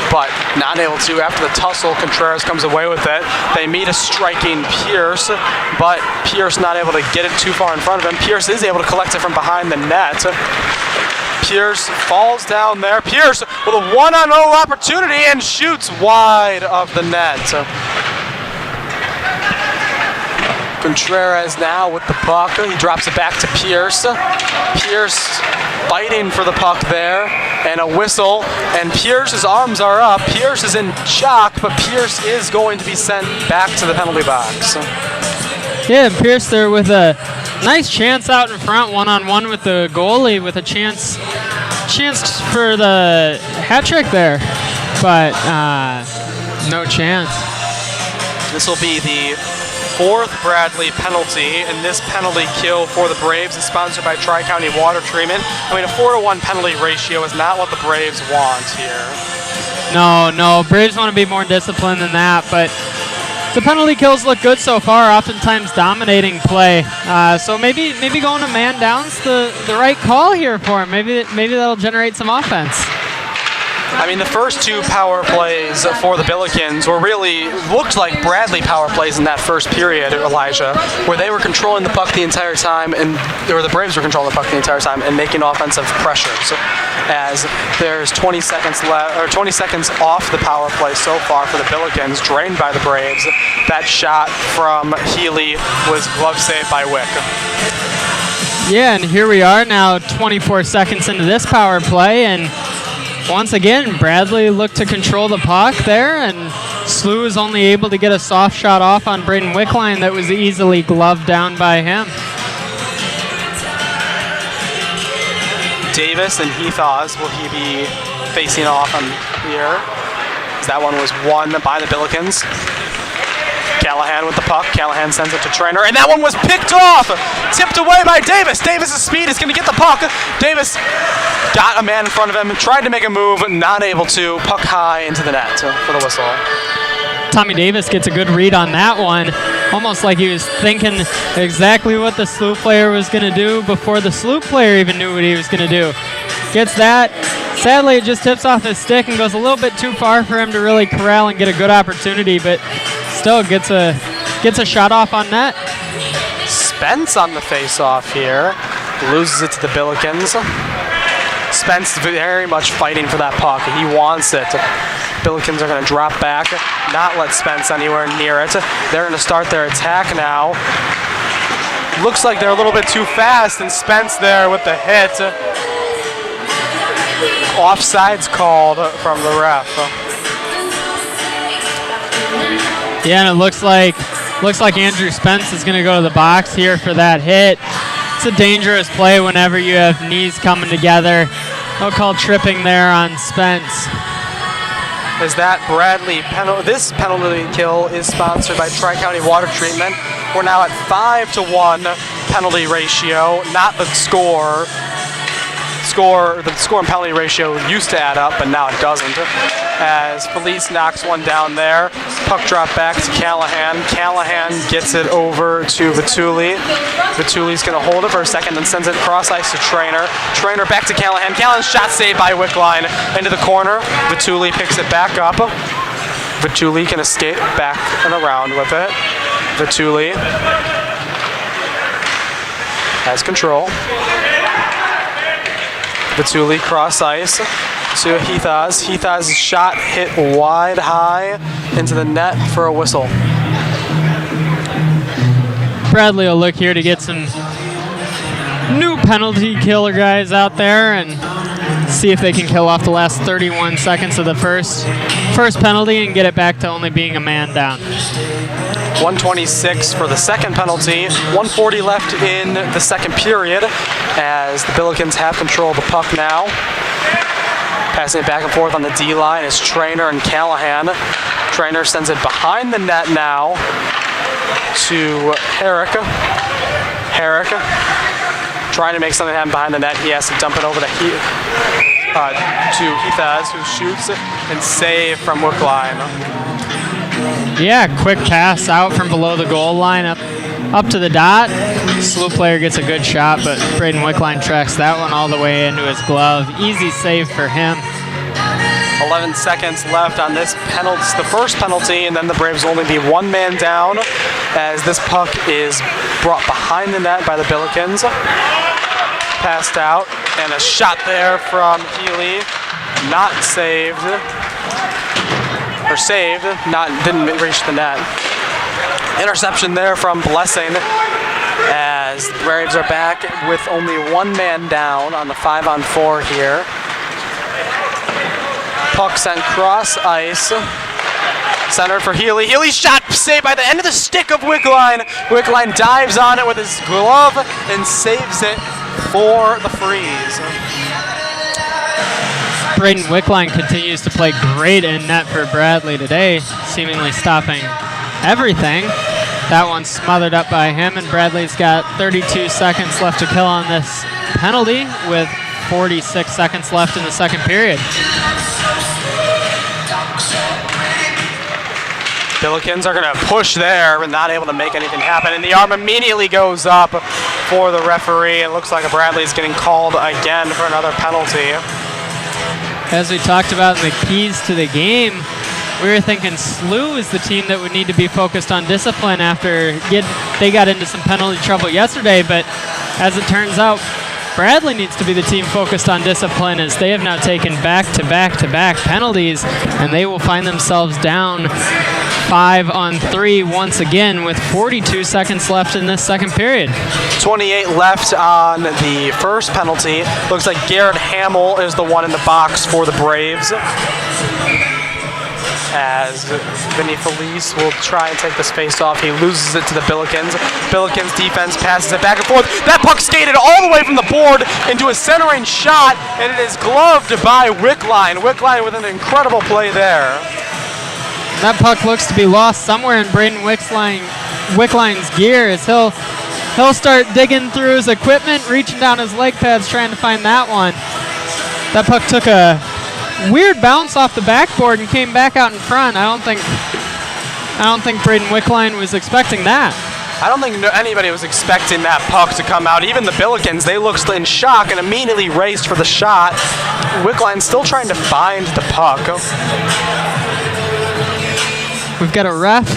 Speaker 3: but not able to. After the tussle, Contreras comes away with it. They meet a striking Pierce, but Pierce not able to get it too far in front of him. Pierce is able to collect it from behind the net. Pierce falls down there. Pierce with a 1-on-0 opportunity and shoots wide of the net. Contreras now with the puck. He drops it back to Pierce. Pierce fighting for the puck there, and a whistle, and Pierce's arms are up. Pierce is in shock, but Pierce is going to be sent back to the penalty box.
Speaker 4: Yeah, and Pierce there with a nice chance out in front, 1-on-1 with the goalie, with a chance for the hat trick there. But No chance.
Speaker 1: This will be the 4th Bradley penalty, and this penalty kill for the Braves is sponsored by Tri-County Water Treatment. I mean, a 4-to-1 penalty ratio is not what the Braves want here.
Speaker 4: No, Braves want to be more disciplined than that, but the penalty kills look good so far, oftentimes dominating play. So maybe going to man down's the right call here for him. Maybe that'll generate some offense.
Speaker 1: I mean, the first 2 power plays for the Billikens were really looked like Bradley power plays in that first period, Elijah, where they were controlling the puck the entire time, or the Braves were controlling the puck the entire time and making offensive pressures. As there's 20 seconds left, or 20 seconds off the power play so far for the Billikens, drained by the Braves. That shot from Healy was glove saved by Wick.
Speaker 4: Yeah, and here we are now, 24 seconds into this power play, and once again, Bradley looked to control the puck there, and SLU was only able to get a soft shot off on Braden Wickline that was easily gloved down by him.
Speaker 1: Davis and Heathos, will he be facing off on here? That one was won by the Billikens. Callahan with the puck. Callahan sends it to Trainer, and that one was picked off! Tipped away by Davis. Davis' speed is going to get the puck. Davis got a man in front of him, tried to make a move, not able to. Puck high into the net for the whistle.
Speaker 4: Tommy Davis gets a good read on that one. Almost like he was thinking exactly what the SLU player was going to do before the SLU player even knew what he was going to do. Gets that. Sadly, it just tips off his stick and goes a little bit too far for him to really corral and get a good opportunity, but still gets a shot off on net.
Speaker 1: Spence on the face-off here. Loses it to the Billikens. Spence very much fighting for that puck. He wants it. Billikens are going to drop back, not let Spence anywhere near it. They're going to start their attack now. Looks like they're a little bit too fast, and Spence there with the hit. Offsides called from the ref.
Speaker 4: Yeah, and it looks like Andrew Spence is going to go to the box here for that hit. It's a dangerous play whenever you have knees coming together. No call tripping there on Spence.
Speaker 1: Is that Bradley penalty? This penalty kill is sponsored by Tri-County Water Treatment. We're now at 5-to-1 penalty ratio, not the score. The score and penalty ratio used to add up, but now it doesn't. As Felice knocks one down there, puck drop back to Callahan. Callahan gets it over to Vituli. Vituli's going to hold it for a second and sends it cross ice to Trainer. Trainer back to Callahan. Callahan's shot saved by Wickline into the corner. Vituli picks it back up. Vituli can escape back and around with it. Vituli has control. Vituli cross ice to Heathos. Heathos' shot hit wide high into the net for a whistle.
Speaker 4: Bradley will look here to get some new penalty killer guys out there and see if they can kill off the last 31 seconds of the first penalty and get it back to only being a man down.
Speaker 1: 1:26 for the second penalty. 1:40 left in the second period as the Billikens have control of the puck now. Passing it back and forth on the D line is Trainer and Callahan. Trainer sends it behind the net now to Herrick. Herrick trying to make something happen behind the net. He has to dump it over to Heathaz, who shoots it and save from Wickline.
Speaker 4: Yeah, quick pass out from below the goal line up to the dot. SLU player gets a good shot, but Braden Wickline tracks that one all the way into his glove. Easy save for him.
Speaker 1: 11 seconds left on this penalty, the first penalty, and then the Braves will only be one man down as this puck is brought behind the net by the Billikens. Passed out, and a shot there from Healy, not saved. Or saved, didn't reach the net. Interception there from Blessing as the Braves are back with only one man down on the 5-on-4 here. Puck sent cross ice. Center for Healy. Healy's shot saved by the end of the stick of Wickline. Wickline dives on it with his glove and saves it for the freeze.
Speaker 4: Braden Wickline continues to play great in net for Bradley today, seemingly stopping everything. That one's smothered up by him, and Bradley's got 32 seconds left to kill on this penalty with 46 seconds left in the second period.
Speaker 1: Billikens are going to push there, but not able to make anything happen. And the arm immediately goes up for the referee. It looks like Bradley's getting called again for another penalty.
Speaker 4: As we talked about in the keys to the game, we were thinking SLU is the team that would need to be focused on discipline after they got into some penalty trouble yesterday. But as it turns out, Bradley needs to be the team focused on discipline, as they have now taken back-to-back-to-back penalties, and they will find themselves down 5-on-3 once again with 42 seconds left in this second period.
Speaker 1: 28 left on the first penalty. Looks like Garrett Hamill is the one in the box for the Braves, as Vinny Felice will try and take this face-off. He loses it to the Billikens. Billikens defense passes it back and forth. That puck skated all the way from the board into a centering shot, and it is gloved by Wickline. Wickline with an incredible play there.
Speaker 4: That puck looks to be lost somewhere in Braden Wickline's gear, as he'll start digging through his equipment, reaching down his leg pads, trying to find that one. That puck took a weird bounce off the backboard and came back out in front. I don't think Braden Wickline was expecting that.
Speaker 1: I don't think anybody was expecting that puck to come out. Even the Billikens, they looked in shock and immediately raced for the shot. Wickline still trying to find the puck.
Speaker 4: We've got a ref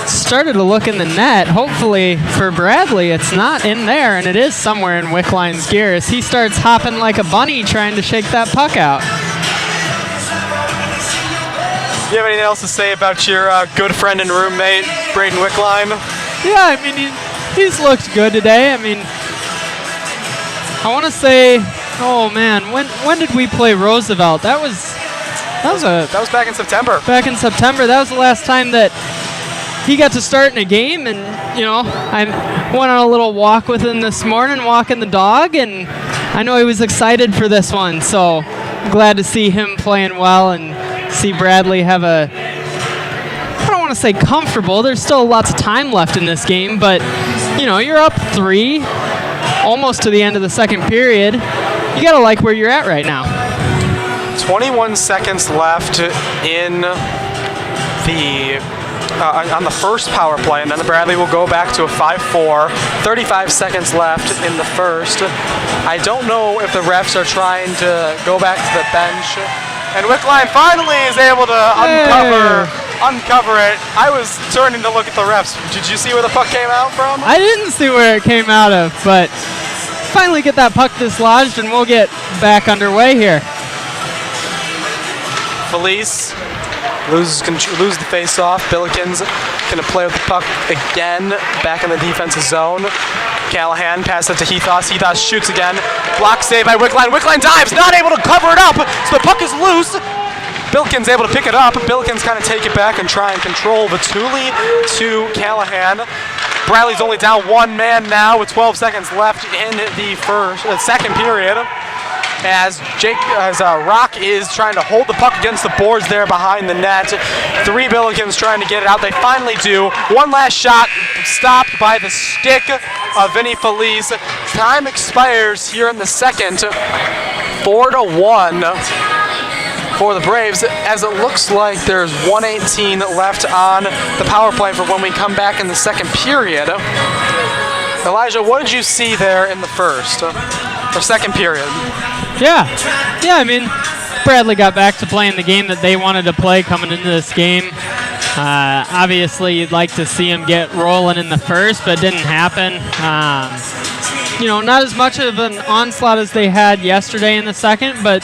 Speaker 4: started to look in the net. Hopefully for Bradley, it's not in there, and it is somewhere in Wickline's gear as he starts hopping like a bunny trying to shake that puck out.
Speaker 1: Do you have anything else to say about your good friend and roommate, Braden Wickline?
Speaker 4: Yeah, I mean, he's looked good today. I mean, I want to say, oh man, when did we play Roosevelt? That was
Speaker 1: back in September.
Speaker 4: Back in September. That was the last time that he got to start in a game, and I went on a little walk with him this morning, walking the dog, and I know he was excited for this one. So glad to see him playing well and see Bradley have I don't want to say comfortable. There's still lots of time left in this game, but you're up 3, almost to the end of the second period. You gotta like where you're at right now.
Speaker 1: 21 seconds left in on the first power play, and then the Bradley will go back to a 5-4. 35 seconds left in the first. I don't know if the refs are trying to go back to the bench, and Wickline finally is able to uncover it. I was turning to look at the refs. Did you see where the puck came out from?
Speaker 4: I didn't see where it came out of, but finally get that puck dislodged, and we'll get back underway here.
Speaker 1: Felice loses the face-off. Billikens going to play with the puck again, back in the defensive zone. Callahan passes it to Heathos. Heathos shoots again. Block save by Wickline. Wickline dives, not able to cover it up, so the puck is loose. Billikens able to pick it up. Billikens kind of take it back and try and control Vituli to Callahan. Bradley's only down one man now with 12 seconds left in the second period. As Rock is trying to hold the puck against the boards there behind the net. 3 Billikens trying to get it out. They finally do. One last shot stopped by the stick of Vinny Felice. Time expires here in the second. 4-1 for the Braves, as it looks like there's 1:18 left on the power play for when we come back in the second period. Elijah, what did you see there in the first or second period?
Speaker 4: Yeah, I mean, Bradley got back to playing the game that they wanted to play coming into this game. Obviously, you'd like to see him get rolling in the first, but it didn't happen. Not as much of an onslaught as they had yesterday in the second, but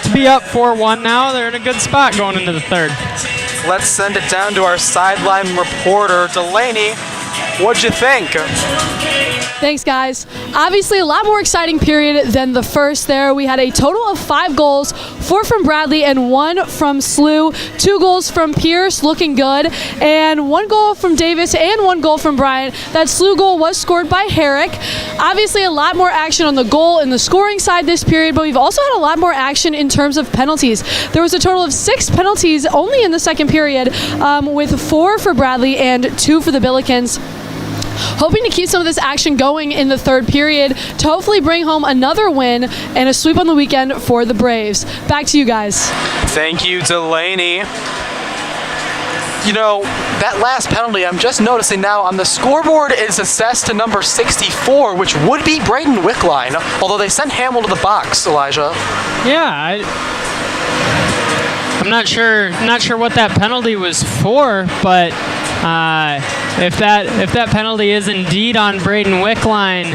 Speaker 4: to be up 4-1 now, they're in a good spot going into the third.
Speaker 1: Let's send it down to our sideline reporter, Delaney. What'd you think?
Speaker 2: Thanks, guys. Obviously, a lot more exciting period than the first there. We had a total of 5 goals, 4 from Bradley and 1 from SLU, 2 goals from Pierce, looking good, and 1 goal from Davis and 1 goal from Bryant. That SLU goal was scored by Herrick. Obviously, a lot more action on the goal and the scoring side this period, but we've also had a lot more action in terms of penalties. There was a total of 6 penalties only in the second period, with 4 for Bradley and 2 for the Billikens. Hoping to keep some of this action going in the third period to hopefully bring home another win and a sweep on the weekend for the Braves. Back to you guys.
Speaker 1: Thank you, Delaney. You know, that last penalty, I'm just noticing now on the scoreboard is assessed to number 64, which would be Braden Wickline, although they sent Hamill to the box, Elijah.
Speaker 4: Yeah, I'm not sure what that penalty was for, but if that penalty is indeed on Braden Wickline,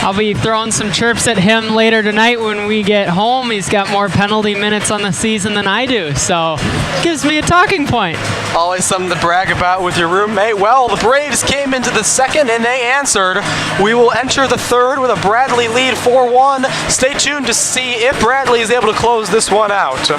Speaker 4: I'll be throwing some chirps at him later tonight when we get home. He's got more penalty minutes on the season than I do, so gives me a talking point.
Speaker 1: Always something to brag about with your roommate. Well, the Braves came into the second and they answered. We will enter the third with a Bradley lead 4-1. Stay tuned to see if Bradley is able to close this one out.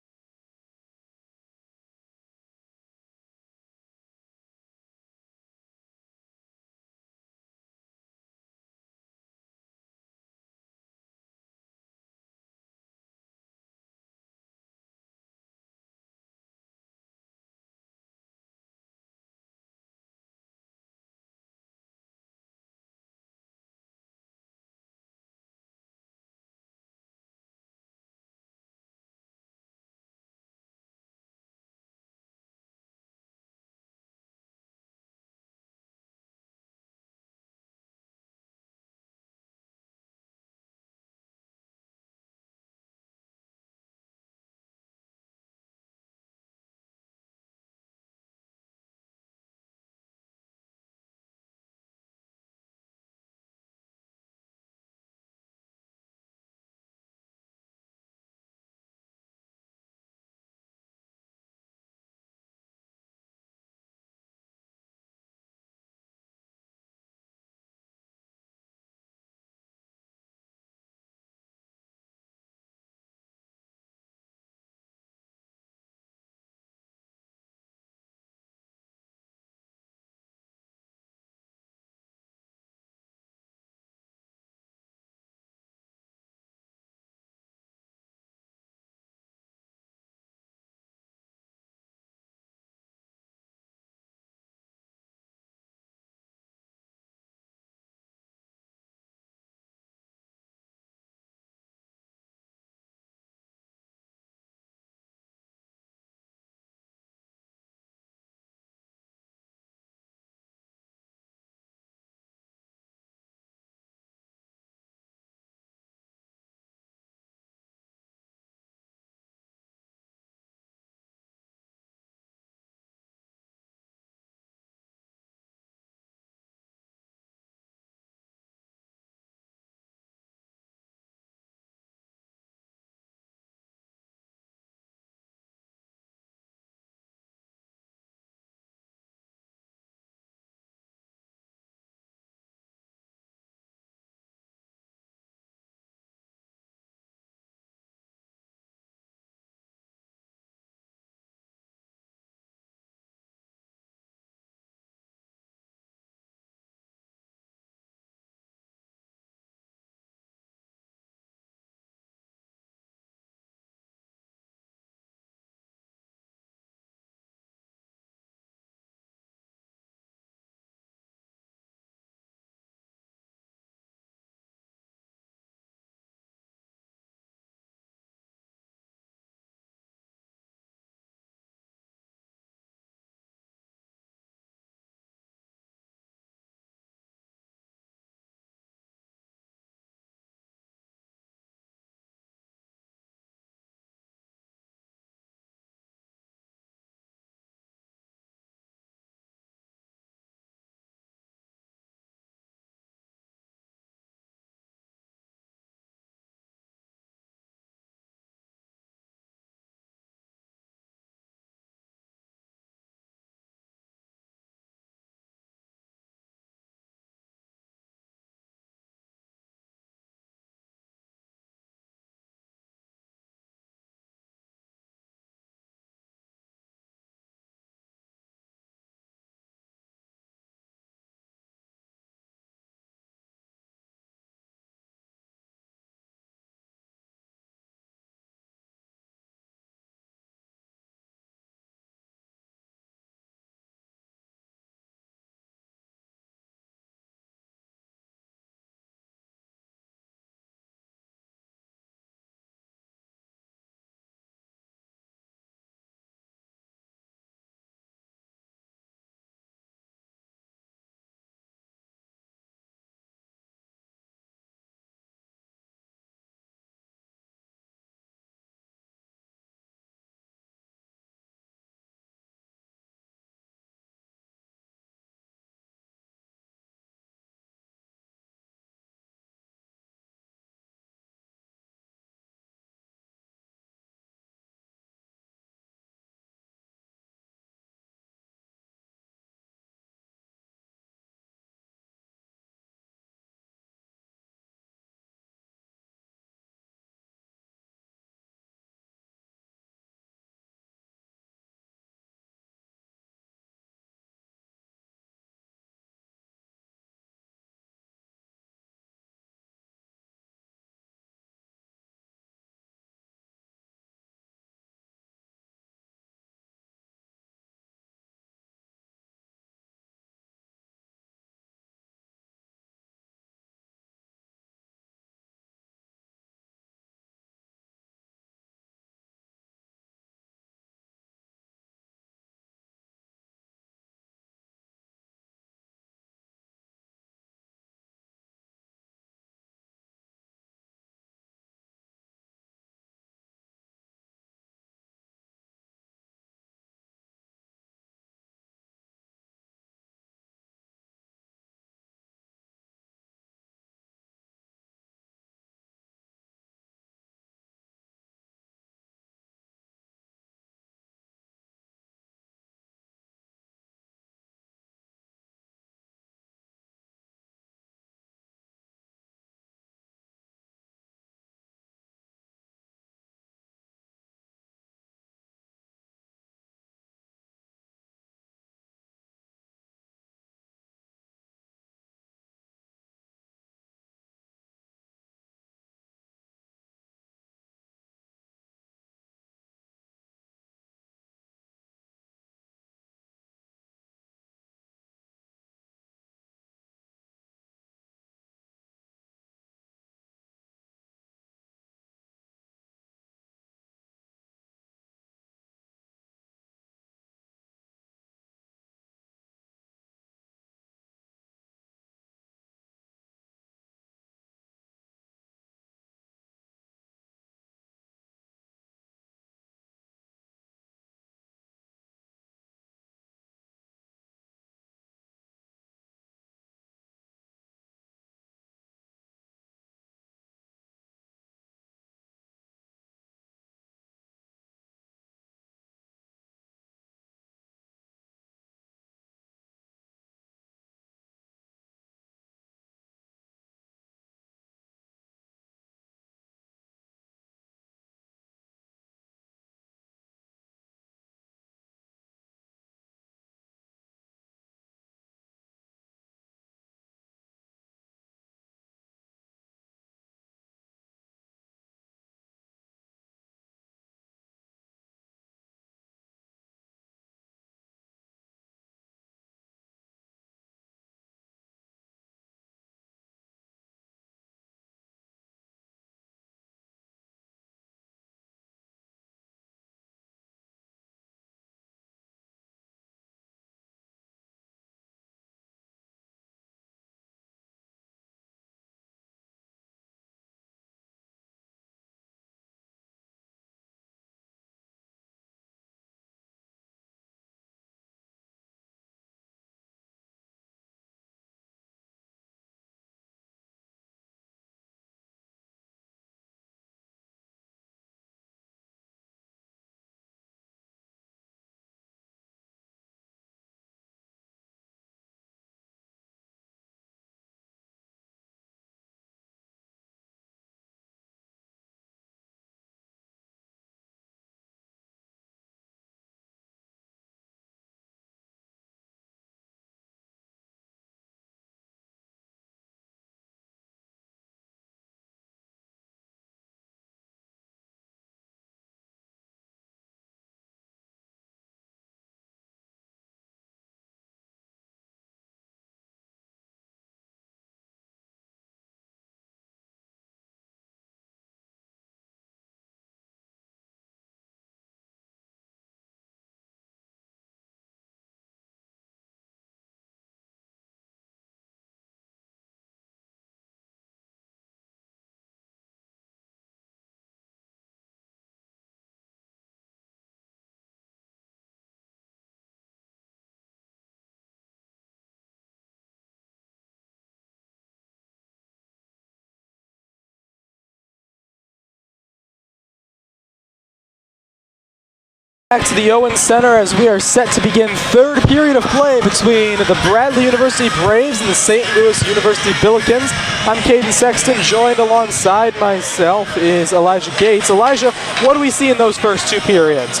Speaker 3: Back to the Owen Center as we are set to begin third period of play between the Bradley University Braves and the St. Louis University Billikens. I'm Caden Sexton, joined alongside myself is Elijah Gates. Elijah, what do we see in those first two periods?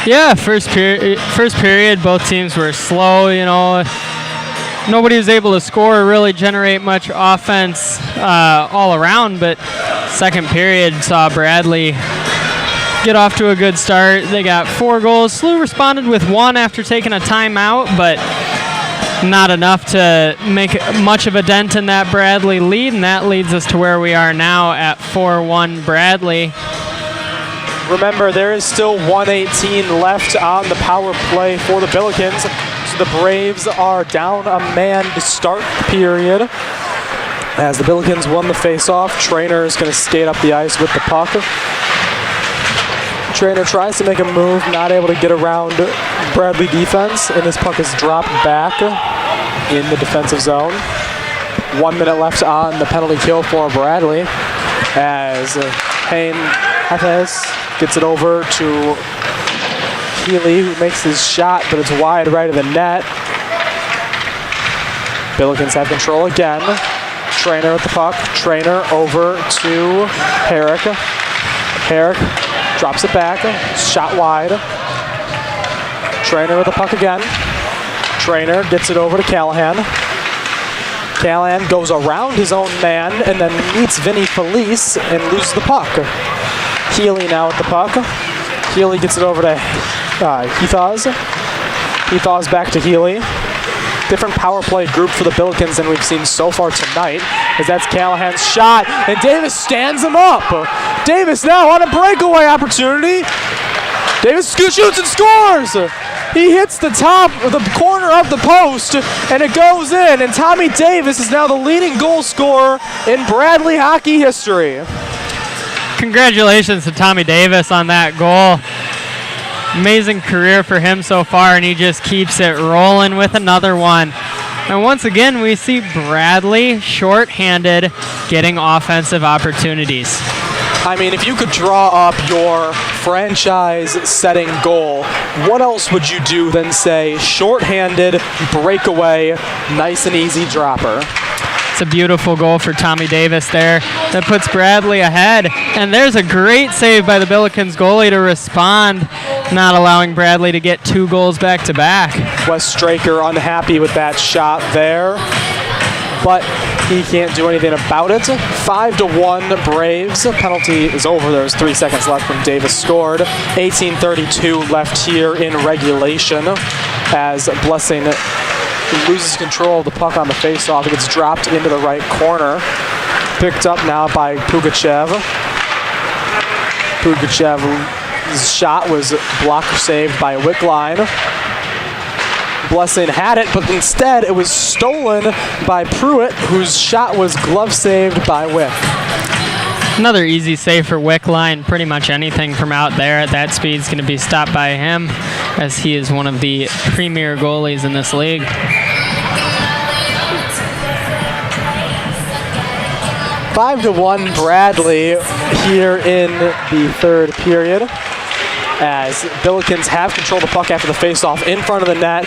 Speaker 4: Yeah, first period, both teams were slow, you know. Nobody was able to score or really generate much offense all around, but second period saw Bradley get off to a good start. They got 4 goals. SLU responded with 1 after taking a timeout, but not enough to make much of a dent in that Bradley lead, and that leads us to where we are now at 4-1 Bradley.
Speaker 3: Remember, there is still 1:18 left on the power play for the Billikens. So the Braves are down a man to start the period. As the Billikens won the faceoff, Trainer is going to skate up the ice with the puck. Trainer tries to make a move, not able to get around Bradley defense, and this puck is dropped back in the defensive zone. 1 minute left on the penalty kill for Bradley as Hayne Hafez gets it over to Healy, who makes his shot, but it's wide right of the net. Billikens have control again. Trainer with the puck. Trainer over to Herrick. Herrick drops it back. Shot wide. Trainer with the puck again. Trainer gets it over to Callahan. Callahan goes around his own man and then meets Vinny Felice and loses the puck. Healy now with the puck. Healy gets it over to Heathaz. Heathaz back to Healy. Different power play group for the Billikens than we've seen so far tonight, as that's Callahan's shot, and Davis stands him up. Davis now on a breakaway opportunity. Davis shoots and scores. He hits the top of the corner of the post, and it goes in, and Tommy Davis is now the leading goal scorer in Bradley hockey history.
Speaker 4: Congratulations to Tommy Davis on that goal. Amazing career for him so far, and he just keeps it rolling with another one. And once again, we see Bradley short-handed getting offensive opportunities.
Speaker 3: I mean, if you could draw up your franchise-setting goal, what else would you do than say short-handed, breakaway, nice and easy dropper?
Speaker 4: It's a beautiful goal for Tommy Davis there. That puts Bradley ahead. And there's a great save by the Billikens goalie to respond, not allowing Bradley to get 2 goals back-to-back.
Speaker 3: Wes Straker unhappy with that shot there, but he can't do anything about it. 5-1 Braves. Penalty is over. There's 3 seconds left when Davis scored. 18:32 left here in regulation as Blessing loses control of the puck on the faceoff. It gets dropped into the right corner. Picked up now by Pugachev. Pugachev's shot was blocked saved by Wickline. Blessing had it, but instead it was stolen by Pruitt, whose shot was glove saved by Wick.
Speaker 4: Another easy save for Wickline. Pretty much anything from out there at that speed is going to be stopped by him, as he is one of the premier goalies in this league.
Speaker 3: 5-1 Bradley here in the third period, as Billikens have controlled the puck after the faceoff in front of the net.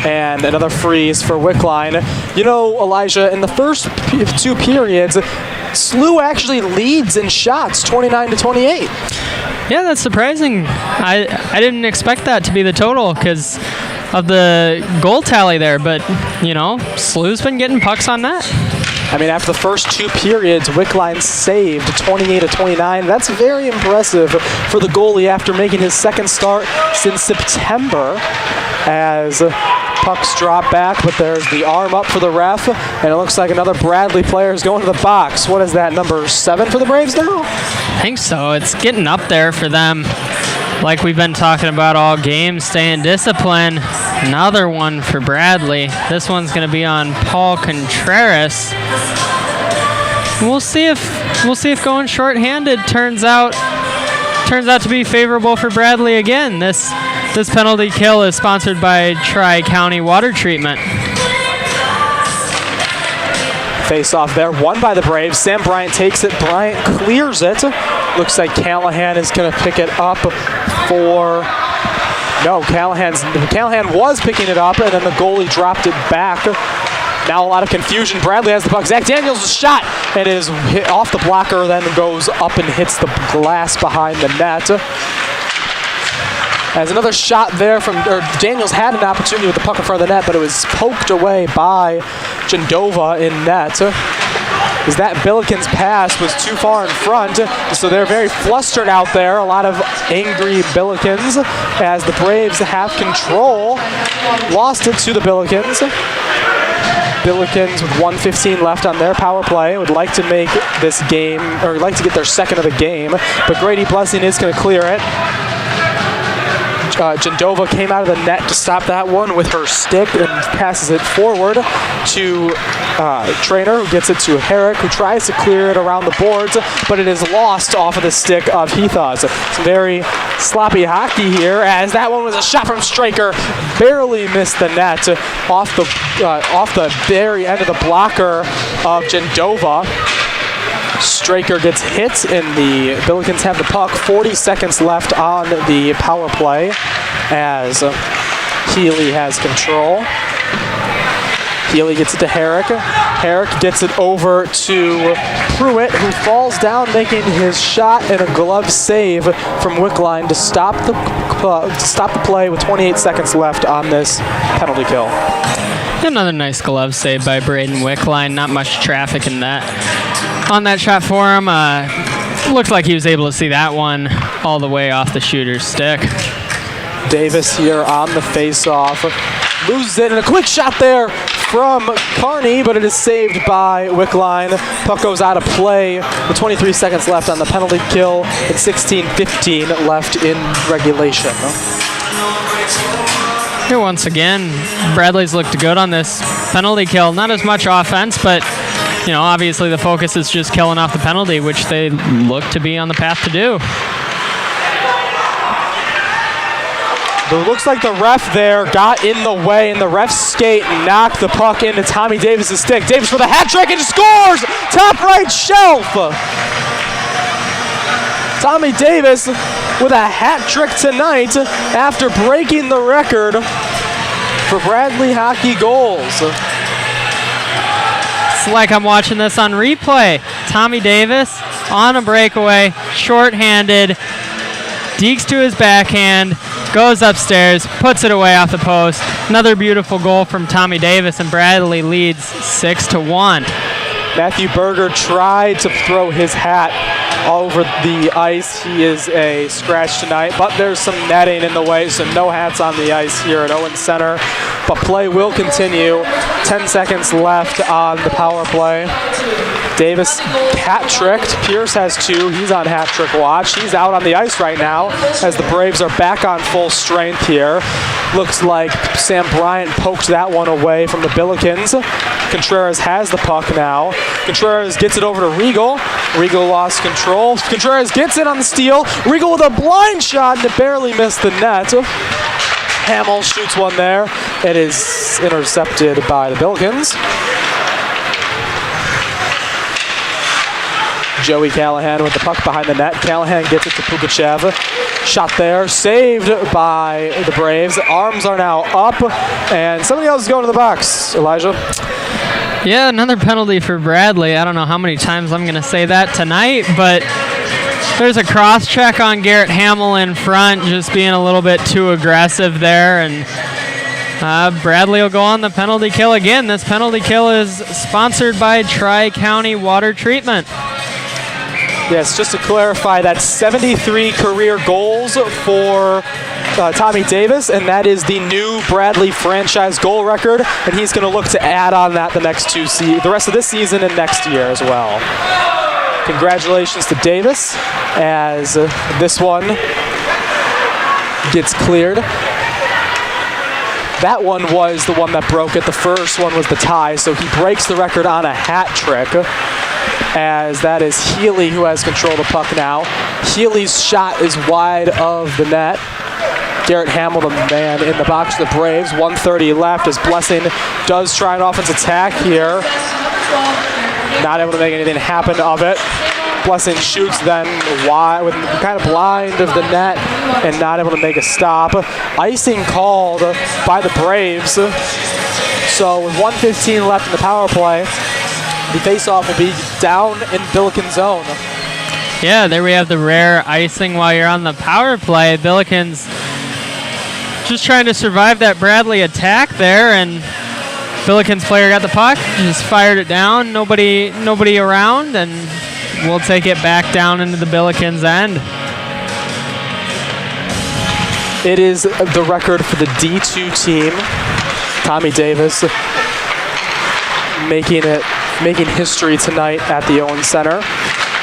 Speaker 3: And another freeze for Wickline. You know, Elijah, in the first 2 periods, SLU actually leads in shots, 29-28.
Speaker 4: Yeah, that's surprising. I didn't expect that to be the total because of the goal tally there, but, you know, SLU's been getting pucks on net.
Speaker 3: I mean, after the first 2 periods, Wickline saved 28-29. That's very impressive for the goalie after making his second start since September, as pucks drop back, but there's the arm up for the ref, and it looks like another Bradley player is going to the box. What is that, number 7 for the Braves now?
Speaker 4: I think so. It's getting up there for them. Like we've been talking about all game, staying disciplined. Another one for Bradley. This one's going to be on Paul Contreras. We'll see if going short-handed turns out to be favorable for Bradley again. This penalty kill is sponsored by Tri-County Water Treatment.
Speaker 3: Face off there, won by the Braves. Sam Bryant takes it. Bryant clears it. Looks like Callahan is going to pick it up for... No, Callahan was picking it up, and then the goalie dropped it back. Now a lot of confusion. Bradley has the puck. Zach Daniels' shot, and it is hit off the blocker, then goes up and hits the glass behind the net. As another shot there from, Daniels had an opportunity with the puck in front of the net, but it was poked away by Jendova in net. As that Billikens pass was too far in front, so they're very flustered out there. A lot of angry Billikens as the Braves have control. Lost it to the Billikens. Billikens with 1:15 left on their power play would like to make this game, or like to get their second of the game, but Grady Blessing is going to clear it. Jendova came out of the net to stop that one with her stick and passes it forward to Trainer, who gets it to Herrick, who tries to clear it around the boards, but it is lost off of the stick of Heathas. Some very sloppy hockey here, as that one was a shot from Straker, barely missed the net off the very end of the blocker of Jendova. Straker gets hit, and the Billikens have the puck. 40 seconds left on the power play as Healy has control. Healy gets it to Herrick. Herrick gets it over to Pruitt, who falls down, making his shot and a glove save from Wickline to stop the play with 28 seconds left on this penalty kill.
Speaker 4: Another nice glove save by Braden Wickline. Not much traffic in that. On that shot for him, looks like he was able to see that one all the way off the shooter's stick.
Speaker 3: Davis here on the face-off. Loses it, and a quick shot there from Carney, but it is saved by Wickline. Puck goes out of play with 23 seconds left on the penalty kill and 16:15 left in regulation.
Speaker 4: Here once again, Bradley's looked good on this penalty kill. Not as much offense, but you know, obviously the focus is just killing off the penalty, which they look to be on the path to do.
Speaker 3: It looks like the ref there got in the way, and the ref's skate knocked the puck into Tommy Davis' stick. Davis for the hat trick and scores! Top right shelf! Tommy Davis with a hat trick tonight after breaking the record for Bradley hockey goals.
Speaker 4: It's like I'm watching this on replay. Tommy Davis on a breakaway, short-handed, dekes to his backhand, goes upstairs, puts it away off the post. Another beautiful goal from Tommy Davis, and Bradley leads 6-1.
Speaker 3: Matthew Berger tried to throw his hat over the ice. He is a scratch tonight, but there's some netting in the way, so no hats on the ice here at Owen Center. But play will continue. 10 seconds left on the power play. Davis hat-tricked. Pierce has 2. He's on hat-trick watch. He's out on the ice right now as the Braves are back on full strength here. Looks like Sam Bryant poked that one away from the Billikens. Contreras has the puck now. Contreras gets it over to Regal. Regal lost control. Contreras gets it on the steal. Regal with a blind shot and it barely missed the net. Hamill shoots one there. It is intercepted by the Billikens. Joey Callahan with the puck behind the net. Callahan gets it to Pugachev. Shot there, saved by the Braves. Arms are now up, and somebody else is going to the box. Elijah?
Speaker 4: Yeah, another penalty for Bradley. I don't know how many times I'm going to say that tonight, but there's a cross-check on Garrett Hamill in front, just being a little bit too aggressive there, and Bradley will go on the penalty kill again. This penalty kill is sponsored by Tri-County Water Treatment.
Speaker 3: Yes, just to clarify, that's 73 career goals for Tommy Davis, and that is the new Bradley franchise goal record, and he's going to look to add on that the rest of this season and next year as well. Congratulations to Davis as this one gets cleared. That one was the one that broke it. The first one was the tie, so he breaks the record on a hat trick, as that is Healy who has control of the puck now. Healy's shot is wide of the net. Garrett Hamill, the man in the box for the Braves. 1:30 left as Blessing does try an offense attack here. Not able to make anything happen of it. Blessing shoots then wide, with kind of blind of the net and not able to make a stop. Icing called by the Braves. So with 1:15 left in the power play, the faceoff will be down in Billiken's zone.
Speaker 4: Yeah, there we have the rare icing while you're on the power play. Billikens just trying to survive that Bradley attack there, and Billikens player got the puck, just fired it down, nobody around, and we'll take it back down into the Billikens end.
Speaker 3: It is the record for the D2 team. Tommy Davis making history tonight at the Owen Center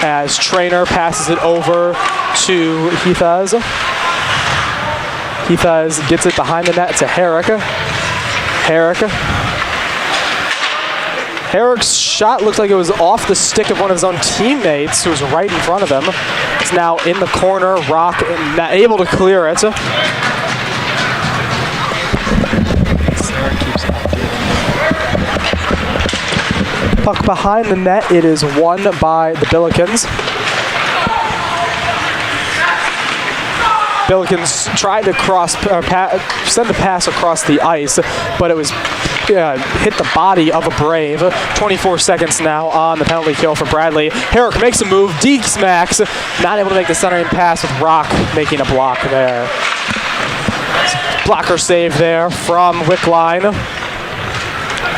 Speaker 3: as Trainer passes it over to Heathaz. Heathaz gets it behind the net to Herrick. Herrick's shot looked like it was off the stick of one of his own teammates who was right in front of him. It's now in the corner. Rock not able to clear it. Puck behind the net. It is won by the Billikens. Billikens tried to send a pass across the ice, but it was hit the body of a Brave. 24 seconds now on the penalty kill for Bradley. Herrick makes a move, D-smacks, not able to make the centering pass with Rock making a block there. Blocker save there from Wickline.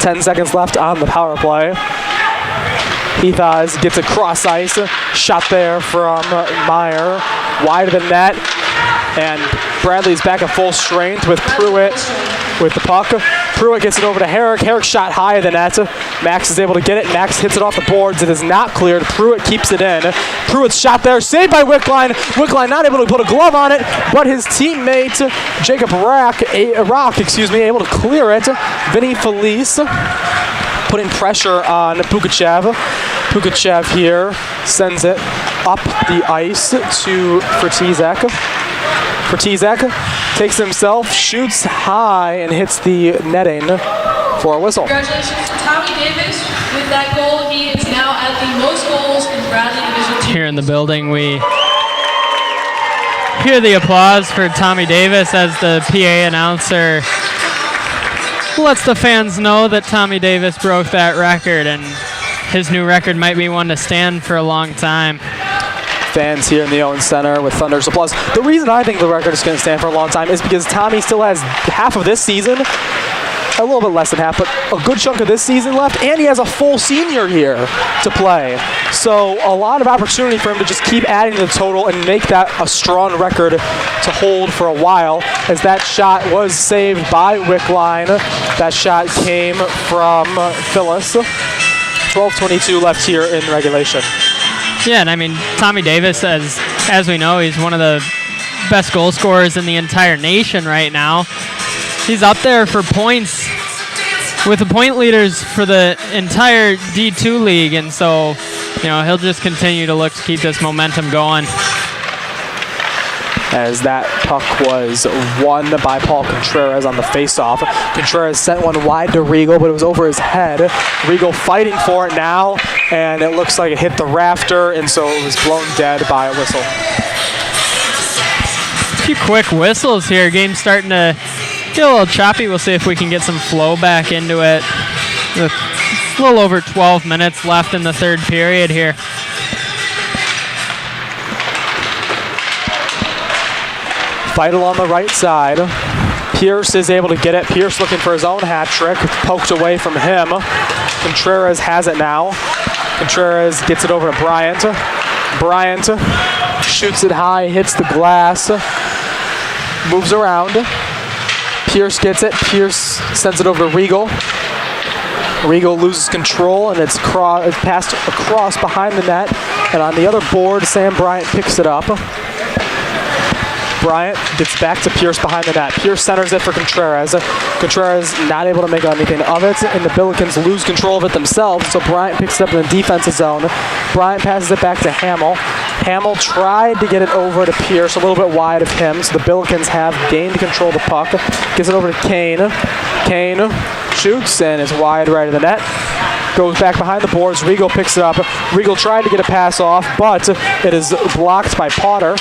Speaker 3: 10 seconds left on the power play. Heathaz gets a cross ice, shot there from Meyer, wide of the net, and Bradley's back at full strength with Pruitt with the puck. Pruitt gets it over to Herrick. Herrick shot high of the net. Max is able to get it. Max hits it off the boards. It is not cleared. Pruitt keeps it in. Pruitt's shot there, saved by Wickline. Wickline not able to put a glove on it, but his teammate Jacob Rock, able to clear it. Vinny Felice putting pressure on Pugachev. Pugachev here sends it up the ice to Fertizek. Fertizek takes himself, shoots high, and hits the netting for a whistle.
Speaker 2: Congratulations to Tommy Davis with that goal. He is now at the most goals in Bradley Division 2.
Speaker 4: Here in the building, we hear the applause for Tommy Davis as the PA announcer lets the fans know that Tommy Davis broke that record, and his new record might be one to stand for a long time.
Speaker 3: Fans here in the Owen Center with thunderous applause. The reason I think the record is going to stand for a long time is because Tommy still has half of this season, a little bit less than half, but a good chunk of this season left, and he has a full senior year to play. So a lot of opportunity for him to just keep adding to the total and make that a strong record to hold for a while, as that shot was saved by Wickline. That shot came from Phyllis. 12:22 left here in regulation.
Speaker 4: Yeah, and I mean, Tommy Davis, as we know, he's one of the best goal scorers in the entire nation right now. He's up there for points with the point leaders for the entire D2 league, and so, he'll just continue to look to keep this momentum going.
Speaker 3: As that puck was won by Paul Contreras on the faceoff. Contreras sent one wide to Regal, but it was over his head. Regal fighting for it now, and it looks like it hit the rafter, and so it was blown dead by a whistle.
Speaker 4: A few quick whistles here. Game's starting to get a little choppy. We'll see if we can get some flow back into it. With a little over 12 minutes left in the third period here.
Speaker 3: Vital on the right side. Pierce is able to get it. Pierce looking for his own hat trick. Poked away from him. Contreras has it now. Contreras gets it over to Bryant. Bryant shoots it high, hits the glass, moves around. Pierce gets it. Pierce sends it over to Regal. Regal loses control, and it's passed across behind the net. And on the other board, Sam Bryant picks it up. Bryant gets back to Pierce behind the net. Pierce centers it for Contreras. Contreras not able to make anything of it, and the Billikens lose control of it themselves, so Bryant picks it up in the defensive zone. Bryant passes it back to Hamill. Hamill tried to get it over to Pierce, a little bit wide of him, so the Billikens have gained control of the puck. Gets it over to Kane. Kane shoots, and it's wide right of the net. goes back behind the boards. Regal picks it up. Regal tried to get a pass off, but it is blocked by Potter.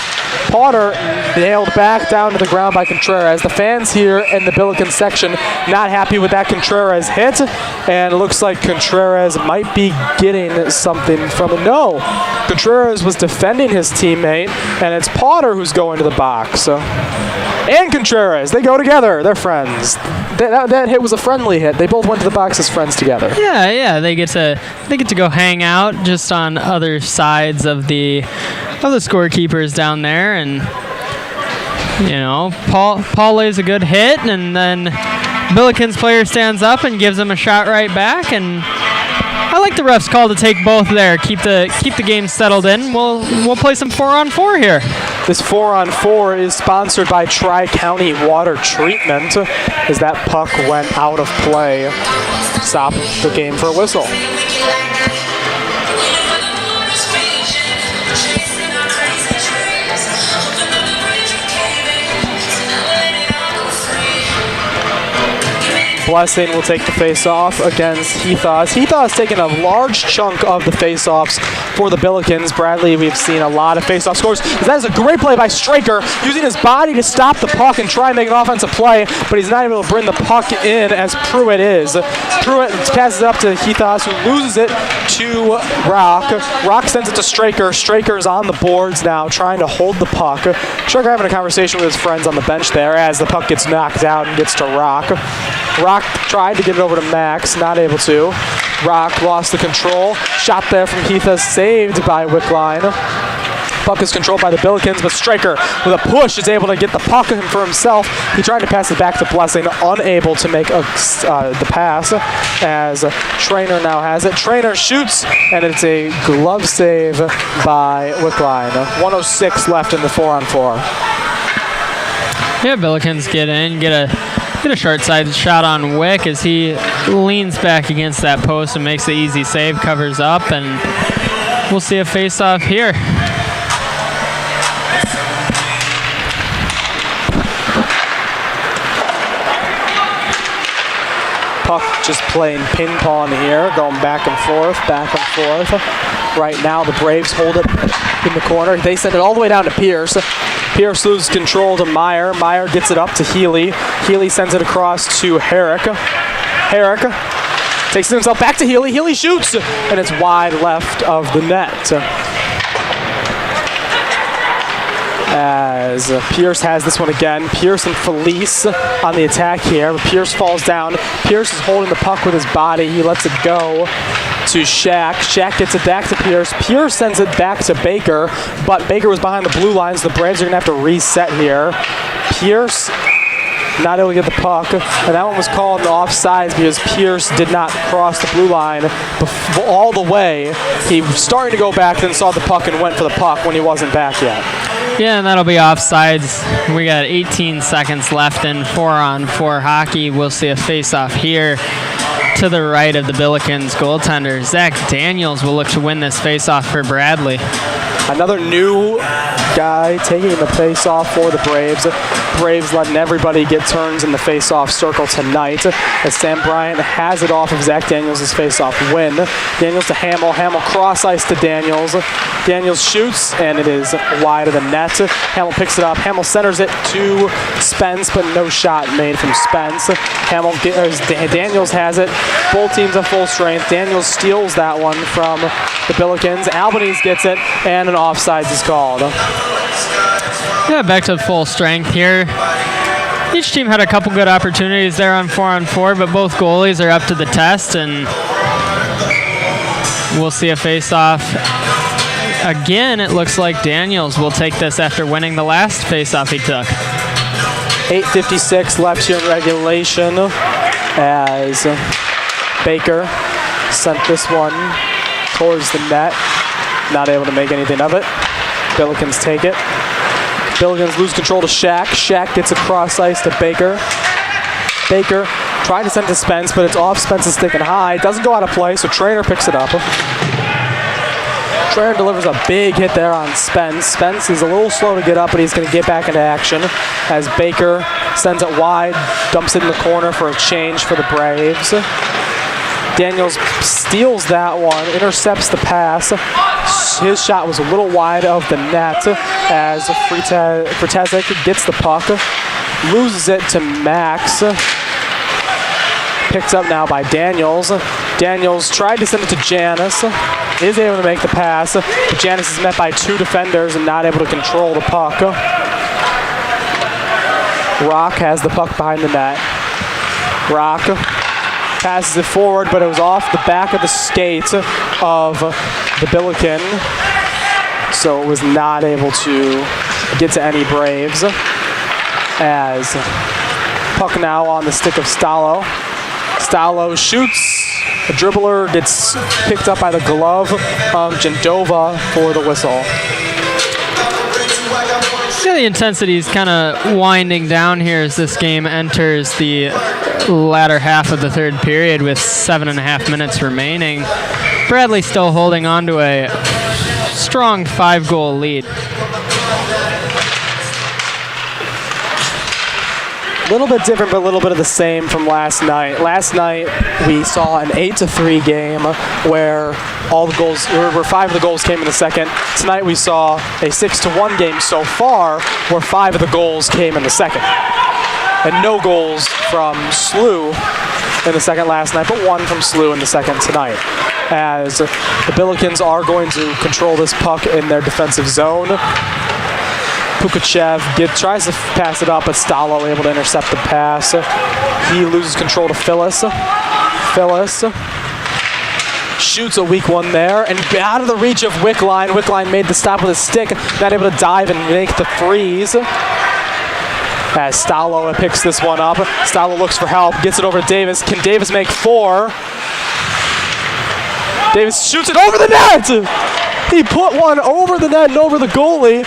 Speaker 3: Potter nailed back down to the ground by Contreras. The fans here in the Billiken section not happy with that Contreras hit, and it looks like Contreras might be getting something from it. No, Contreras was defending his teammate, and it's Potter who's going to the box. And Contreras, they go together. They're friends. That hit was a friendly hit. They both went to the box as friends together.
Speaker 4: Yeah, they get to go hang out just on other sides of the scorekeepers down there, and Paul lays a good hit, and then Billiken's player stands up and gives him a shot right back, and I like the ref's call to take both there. Keep the game settled in. We'll play some 4-on-4 here.
Speaker 3: This 4-on-4 is sponsored by Tri-County Water Treatment, as that puck went out of play. Stop the game for a whistle. Blessing will take the face-off against Heathos. Heathos taking a large chunk of the face-offs for the Billikens. Bradley, we've seen a lot of face-off scores. That is a great play by Straker, using his body to stop the puck and try and make an offensive play, but he's not able to bring the puck in as Pruitt is. Pruitt passes it up to Heathos, who loses it to Rock. Rock sends it to Straker. Straker's on the boards now, trying to hold the puck. Straker having a conversation with his friends on the bench there as the puck gets knocked out and gets to Rock. Rock tried to get it over to Max, not able to. Rock lost the control. Shot there from Heathos, saved by Wickline. Puck is controlled by the Billikens, but Straker, with a push, is able to get the puck for himself. He tried to pass it back to Blessing, unable to make the pass, as Trainer now has it. Trainer shoots, and it's a glove save by Wickline. 1:06 left in the 4-on-4.
Speaker 4: Yeah, Billikens get a short side shot on Wick as he leans back against that post and makes the easy save, covers up, and we'll see a face-off here.
Speaker 3: Puck just playing ping pong here, going back and forth, back and forth. Right now the Braves hold it in the corner. They send it all the way down to Pierce. Pierce loses control to Meyer. Meyer gets it up to Healy. Healy sends it across to Herrick. Herrick takes it himself back to Healy. Healy shoots, and it's wide left of the net. As Pierce has this one again. Pierce and Felice on the attack here. Pierce falls down. Pierce is holding the puck with his body. He lets it go to Shaq. Shaq gets it back to Pierce. Pierce sends it back to Baker, but Baker was behind the blue lines. The Braves are going to have to reset here. Pierce not able to get the puck, and that one was called offsides because Pierce did not cross the blue line all the way. He was starting to go back, then saw the puck and went for the puck when he wasn't back yet.
Speaker 4: Yeah, and that'll be offsides. We got 18 seconds left in 4-on-4 hockey. We'll see a face-off here to the right of the Billikens goaltender. Zach Daniels will look to win this face-off for Bradley.
Speaker 3: Another new guy taking the face-off for the Braves. Braves letting everybody get turns in the face-off circle tonight, as Sam Bryant has it off of Zach Daniels' face-off win. Daniels to Hamill. Hamill cross-ice to Daniels. Daniels shoots, and it is wide of the net. Hamill picks it up. Hamill centers it to Spence, but no shot made from Spence. Daniels has it. Both teams at full strength. Daniels steals that one from the Billikens. Albanese gets it, and an offsides is called.
Speaker 4: Yeah, back to full strength here. Each team had a couple good opportunities there on 4-on-4, but both goalies are up to the test, and we'll see a face-off. Again, it looks like Daniels will take this after winning the last face-off he took.
Speaker 3: 8:56 left here in regulation, as Baker sent this one towards the net. Not able to make anything of it. Billikens take it. Billikens lose control to Shaq. Shaq gets across ice to Baker. Baker trying to send it to Spence, but it's off Spence's stick and high. It doesn't go out of play, so Trainer picks it up. Trainer delivers a big hit there on Spence. Spence is a little slow to get up, but he's going to get back into action as Baker sends it wide, dumps it in the corner for a change for the Braves. Daniels steals that one, intercepts the pass. His shot was a little wide of the net as Fritezik gets the puck, loses it to Max. Picked up now by Daniels. Daniels tried to send it to Janis. Is able to make the pass, but Janis is met by 2 defenders and not able to control the puck. Rock has the puck behind the net. Rock passes it forward, but it was off the back of the skate of the Billiken, so it was not able to get to any Braves. As puck now on the stick of Stalo. Stalo shoots. The dribbler gets picked up by the glove of Jendova for the whistle.
Speaker 4: Yeah, the intensity is kind of winding down here as this game enters the latter half of the third period with 7.5 minutes remaining. Bradley still holding on to a strong 5-goal lead.
Speaker 3: A little bit different, but a little bit of the same from last night. Last night, we saw an 8-3 game where where 5 of the goals came in the second. Tonight, we saw a 6-1 game so far where 5 of the goals came in the second. And no goals from SLU in the second last night, but 1 from SLU in the second tonight. As the Billikens are going to control this puck in their defensive zone. Pukachev tries to pass it up, but Stalo able to intercept the pass. He loses control to Phyllis. Phyllis shoots a weak one there, and out of the reach of Wickline. Wickline made the stop with his stick, not able to dive and make the freeze. As Stalo picks this one up. Stalo looks for help, gets it over to Davis. Can Davis make 4? Davis shoots it over the net! He put one over the net and over the goalie.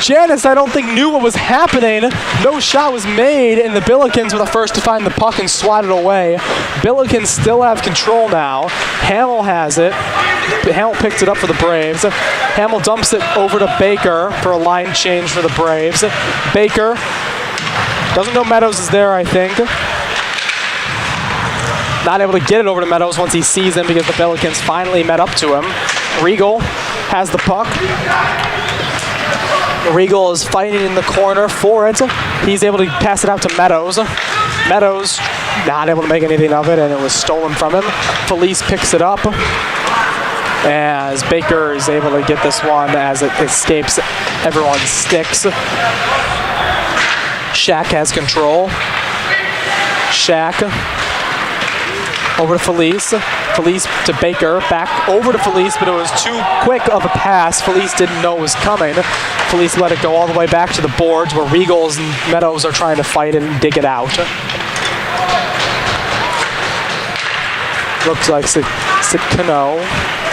Speaker 3: Janis, I don't think, knew what was happening. No shot was made, and the Billikens were the first to find the puck and swat it away. Billikens still have control now. Hamill has it. Hamill picked it up for the Braves. Hamill dumps it over to Baker for a line change for the Braves. Baker doesn't know Meadows is there, I think. Not able to get it over to Meadows once he sees him because the Billikens finally met up to him. Regal has the puck. Regal is fighting in the corner for it. He's able to pass it out to Meadows. Meadows not able to make anything of it, and it was stolen from him. Felice picks it up as Baker is able to get this one as it escapes everyone's sticks. Shaq has control. Shaq over to Felice. Felice to Baker, back over to Felice, but it was too quick of a pass. Felice didn't know it was coming. Felice let it go all the way back to the boards where Regals and Meadows are trying to fight it and dig it out. Looks like Sitkano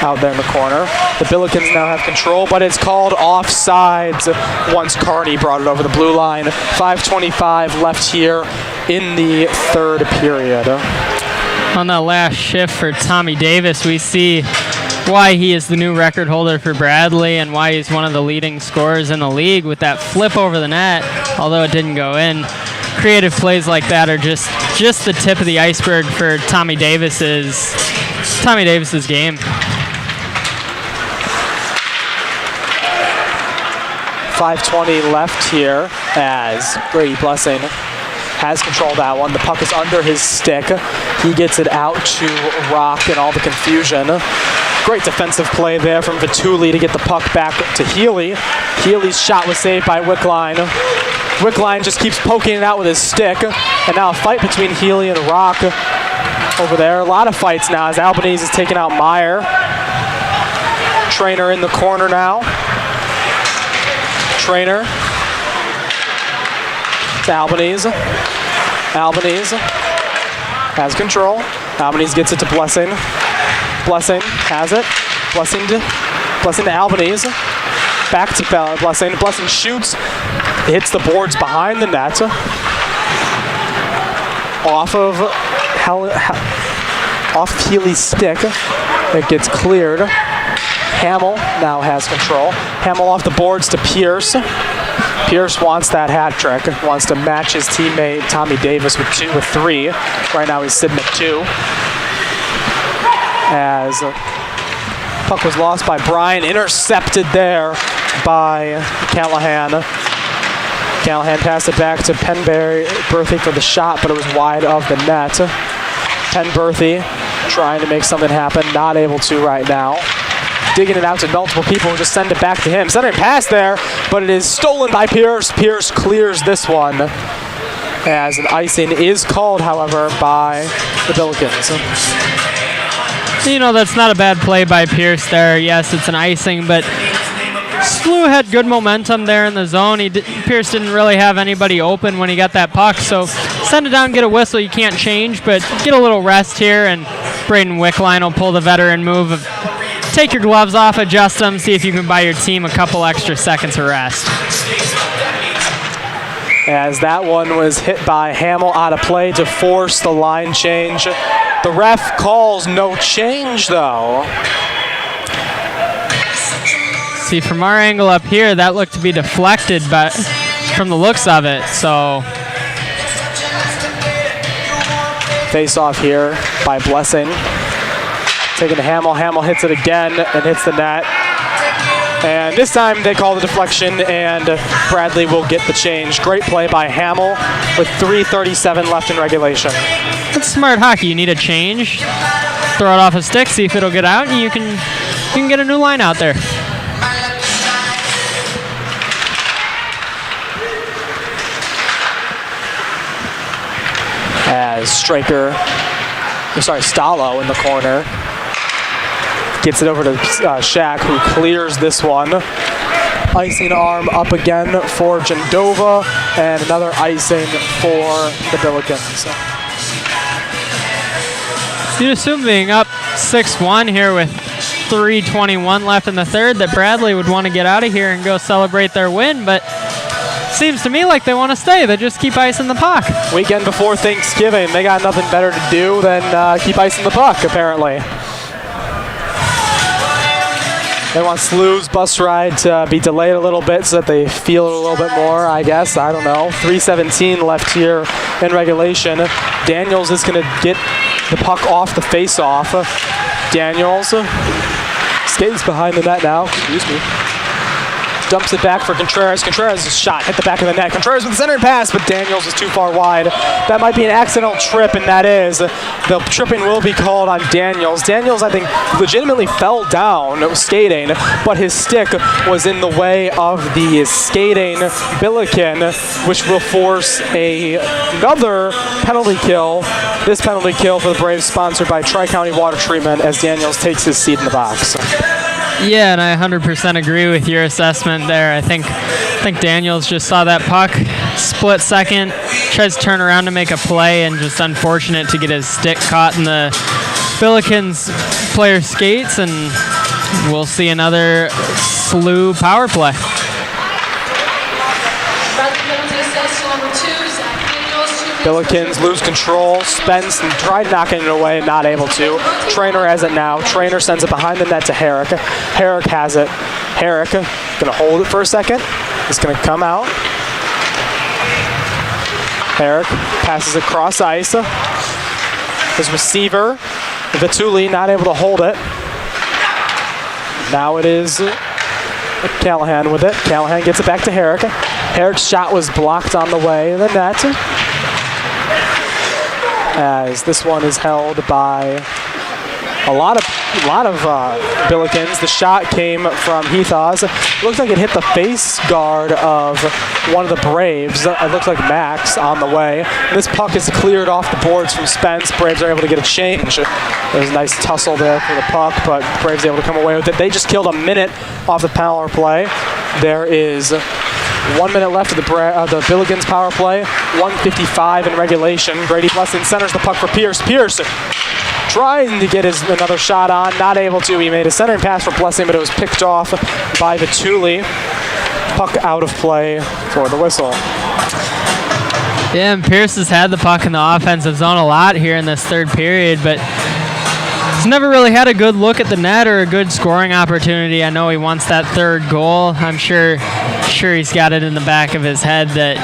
Speaker 3: out there in the corner. The Billikens now have control, but it's called offsides once Carney brought it over the blue line. 5:25 left here in the third period.
Speaker 4: On that last shift for Tommy Davis, we see why he is the new record holder for Bradley and why he's one of the leading scorers in the league with that flip over the net, although it didn't go in. Creative plays like that are just the tip of the iceberg for Tommy Davis's game.
Speaker 3: 5:20 left here as Brady Blessing has control of that one. The puck is under his stick. He gets it out to Rock in all the confusion. Great defensive play there from Vituli to get the puck back to Healy. Healy's shot was saved by Wickline. Wickline just keeps poking it out with his stick. And now a fight between Healy and Rock over there. A lot of fights now as Albanese is taking out Meyer. Trainer in the corner now. Trainer to Albanese. Albanese has control. Albanese gets it to Blessing. Blessing has it. Blessing to Albanese. Back to Blessing. Blessing shoots. Hits the boards behind the net. Off Healy's stick. It gets cleared. Hamill now has control. Hamill off the boards to Pierce. Pierce wants that hat trick, wants to match his teammate Tommy Davis with 3. Right now he's sitting at 2. as puck was lost by Bryan, intercepted there by Callahan. Callahan passed it back to Penberthy for the shot, but it was wide of the net. Penberthy trying to make something happen, not able to right now. Digging it out to multiple people who just send it back to him. Centering pass there, but it is stolen by Pierce. Pierce clears this one as an icing is called, however, by the Billikens.
Speaker 4: You know, that's not a bad play by Pierce there. Yes, it's an icing, but SLU had good momentum there in the zone. Pierce didn't really have anybody open when he got that puck, so send it down, get a whistle. You can't change, but get a little rest here, and Braden Wickline will pull the veteran move of take your gloves off, adjust them, see if you can buy your team a couple extra seconds of rest.
Speaker 3: As that one was hit by Hamill out of play to force the line change. The ref calls no change, though.
Speaker 4: See, from our angle up here, that looked to be deflected, but from the looks of it, so.
Speaker 3: Face off here by Blessing. Taking to Hamill. Hamill hits it again and hits the net. And this time they call the deflection, and Bradley will get the change. Great play by Hamill with 3:37 left in regulation.
Speaker 4: It's smart hockey. You need a change. Throw it off a stick, see if it'll get out, and you can get a new line out there.
Speaker 3: As Stallo in the corner gets it over to Shaq, who clears this one. Icing arm up again for Jandova, and another icing for the Billikens.
Speaker 4: You'd assume being up 6-1 here with 3:21 left in the third that Bradley would want to get out of here and go celebrate their win, but seems to me like they want to stay. They just keep icing the puck.
Speaker 3: Weekend before Thanksgiving, they got nothing better to do than keep icing the puck, apparently. They want SLU's bus ride to be delayed a little bit so that they feel it a little bit more, I guess. I don't know. 3:17 left here in regulation. Daniels is going to get the puck off the face-off. Daniels skates behind the net now. Excuse me. Dumps it back for Contreras. Contreras' shot hit the back of the net. Contreras with the center pass, but Daniels is too far wide. That might be an accidental trip, and that is. The tripping will be called on Daniels. Daniels, I think, legitimately fell down skating, but his stick was in the way of the skating Billiken, which will force another penalty kill. This penalty kill for the Braves, sponsored by Tri-County Water Treatment, as Daniels takes his seat in the box.
Speaker 4: Yeah, and I 100% agree with your assessment there. I think Daniels just saw that puck, split second, tries to turn around to make a play, and just unfortunate to get his stick caught in the Billikens player's skates, and we'll see another SLU power play.
Speaker 3: Billikens lose control. Spence tried knocking it away, not able to. Trainer has it now. Trainer sends it behind the net to Herrick. Herrick has it. Herrick gonna hold it for a second. It's gonna come out. Herrick passes it across ice. His receiver, Vituli, not able to hold it. Now it is Callahan with it. Callahan gets it back to Herrick. Herrick's shot was blocked on the way to the net, as this one is held by a lot of Billikens. The shot came from Heathos. It looks like it hit the face guard of one of the Braves. It looks like Max on the way. This puck is cleared off the boards from Spence. Braves are able to get a change. There's a nice tussle there for the puck, but Braves able to come away with it. They just killed a minute off the power play. There is 1 minute left of the Billikens power play. 1:55 in regulation. Brady Blessing centers the puck for Pierce. Pierce trying to get another shot on, not able to. He made a centering pass for Blessing, but it was picked off by Vituli. Puck out of play for the whistle.
Speaker 4: Yeah, and Pierce has had the puck in the offensive zone a lot here in this third period, but he's never really had a good look at the net or a good scoring opportunity. I know he wants that third goal. I'm sure he's got it in the back of his head that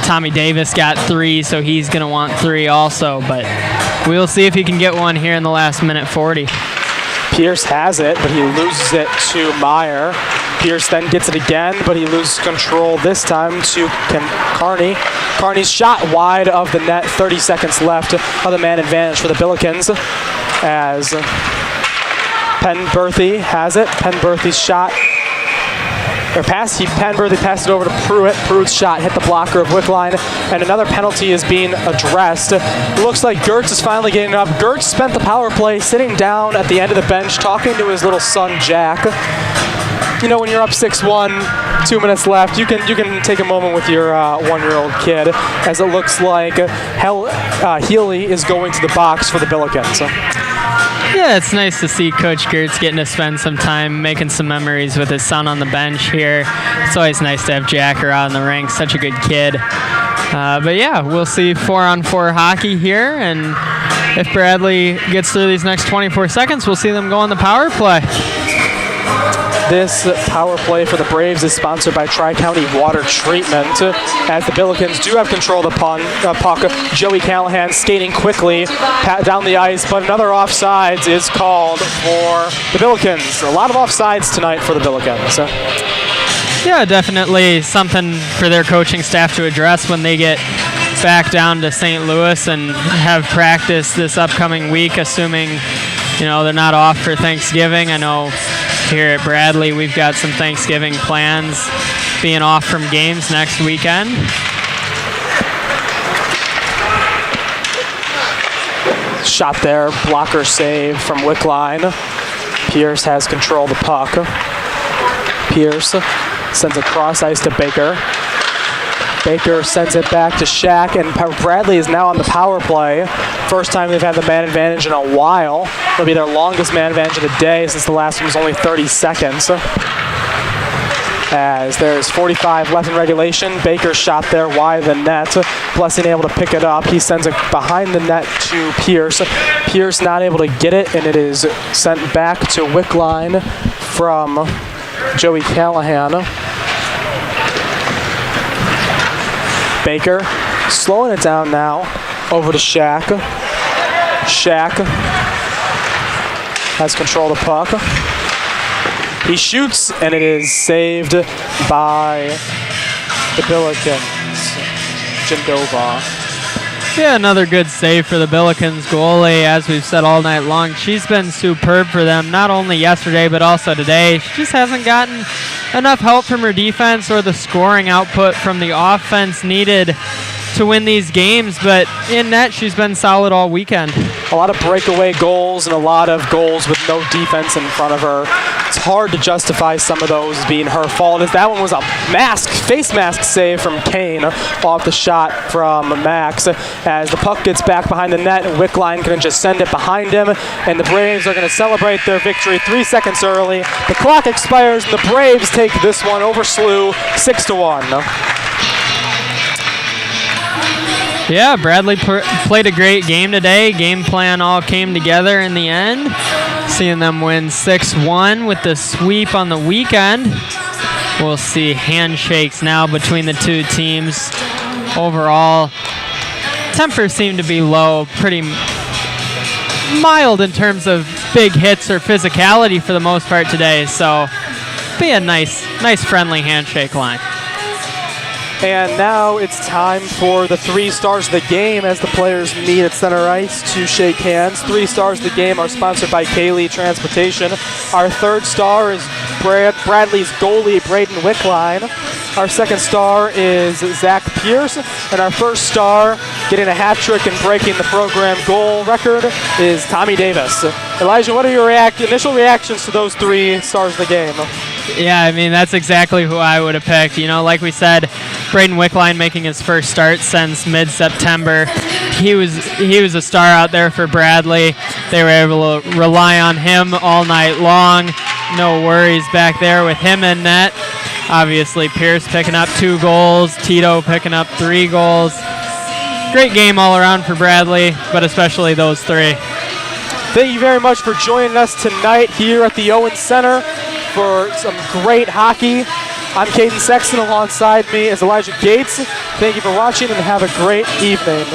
Speaker 4: Tommy Davis got 3, so he's going to want 3 also, but we'll see if he can get one here in the last minute 40.
Speaker 3: Pierce has it, but he loses it to Meyer. Pierce then gets it again, but he loses control this time to Carney. Carney's shot wide of the net, 30 seconds left of the man advantage for the Billikens as Penberthy has it. Penberthy's shot, or pass, Penberthy passed it over to Pruitt. Pruitt's shot hit the blocker of Wickline, and another penalty is being addressed. It looks like Gertz is finally getting up. Gertz spent the power play sitting down at the end of the bench talking to his little son, Jack. You know, when you're up 6-1, 2 minutes left, you can take a moment with your 1-year-old kid, as it looks like Healy is going to the box for the Billikens.
Speaker 4: Yeah, it's nice to see Coach Gertz getting to spend some time making some memories with his son on the bench here. It's always nice to have Jack around in the rink, such a good kid. But yeah, we'll see 4-on-4 hockey here, and if Bradley gets through these next 24 seconds, we'll see them go on the power play.
Speaker 3: This power play for the Braves is sponsored by Tri-County Water Treatment. As the Billikens do have control of the puck, Joey Callahan skating quickly down the ice, but another offsides is called for the Billikens. A lot of offsides tonight for the Billikens.
Speaker 4: Yeah, definitely something for their coaching staff to address when they get back down to St. Louis and have practice this upcoming week, assuming they're not off for Thanksgiving. I know here at Bradley we've got some Thanksgiving plans, being off from games next weekend.
Speaker 3: Shot there, blocker save from Wickline. Pierce has control of the puck. Pierce sends a cross ice to Baker. Baker sends it back to Shack, and Bradley is now on the power play. First time they've had the man advantage in a while. It'll be their longest man advantage of the day, since the last one was only 30 seconds. As there's 45 left in regulation, Baker's shot there wide of the net. Blessing able to pick it up. He sends it behind the net to Pierce. Pierce not able to get it, and it is sent back to Wickline from Joey Callahan. Baker slowing it down now, over to Shack. Shack has control of the puck. He shoots, and it is saved by the Billikens. Jindova.
Speaker 4: Yeah, another good save for the Billikens goalie, as we've said all night long. She's been superb for them, not only yesterday, but also today. She just hasn't gotten enough help from her defense or the scoring output from the offense needed to win these games, but in net, she's been solid all weekend.
Speaker 3: A lot of breakaway goals and a lot of goals with no defense in front of her. It's hard to justify some of those being her fault, as that one was a face mask save from Kane off the shot from Max. As the puck gets back behind the net, and Wickline can just send it behind him, and the Braves are going to celebrate their victory 3 seconds early. The clock expires, and the Braves take this one over SLU 6-1.
Speaker 4: Yeah, Bradley played a great game today. Game plan all came together in the end. Seeing them win 6-1 with the sweep on the weekend. We'll see handshakes now between the two teams. Overall, tempers seem to be low, pretty mild in terms of big hits or physicality for the most part today. So, be a nice friendly handshake line.
Speaker 3: And now it's time for the 3 stars of the game as the players meet at center ice to shake hands. 3 stars of the game are sponsored by Kaylee Transportation. Our 3rd star is Bradley's goalie, Braden Wickline. Our 2nd star is Zach Pierce. And our 1st star, getting a hat trick and breaking the program goal record, is Tommy Davis. Elijah, what are your initial reactions to those 3 stars of the game?
Speaker 4: Yeah, I mean, that's exactly who I would have picked. Like we said, Braden Wickline making his first start since mid-September. He was a star out there for Bradley. They were able to rely on him all night long. No worries back there with him in net. Obviously, Pierce picking up 2 goals. Tito picking up 3 goals. Great game all around for Bradley, but especially those 3.
Speaker 3: Thank you very much for joining us tonight here at the Owens Center for some great hockey. I'm Caden Sexton. Alongside me is Elijah Gates. Thank you for watching and have a great evening.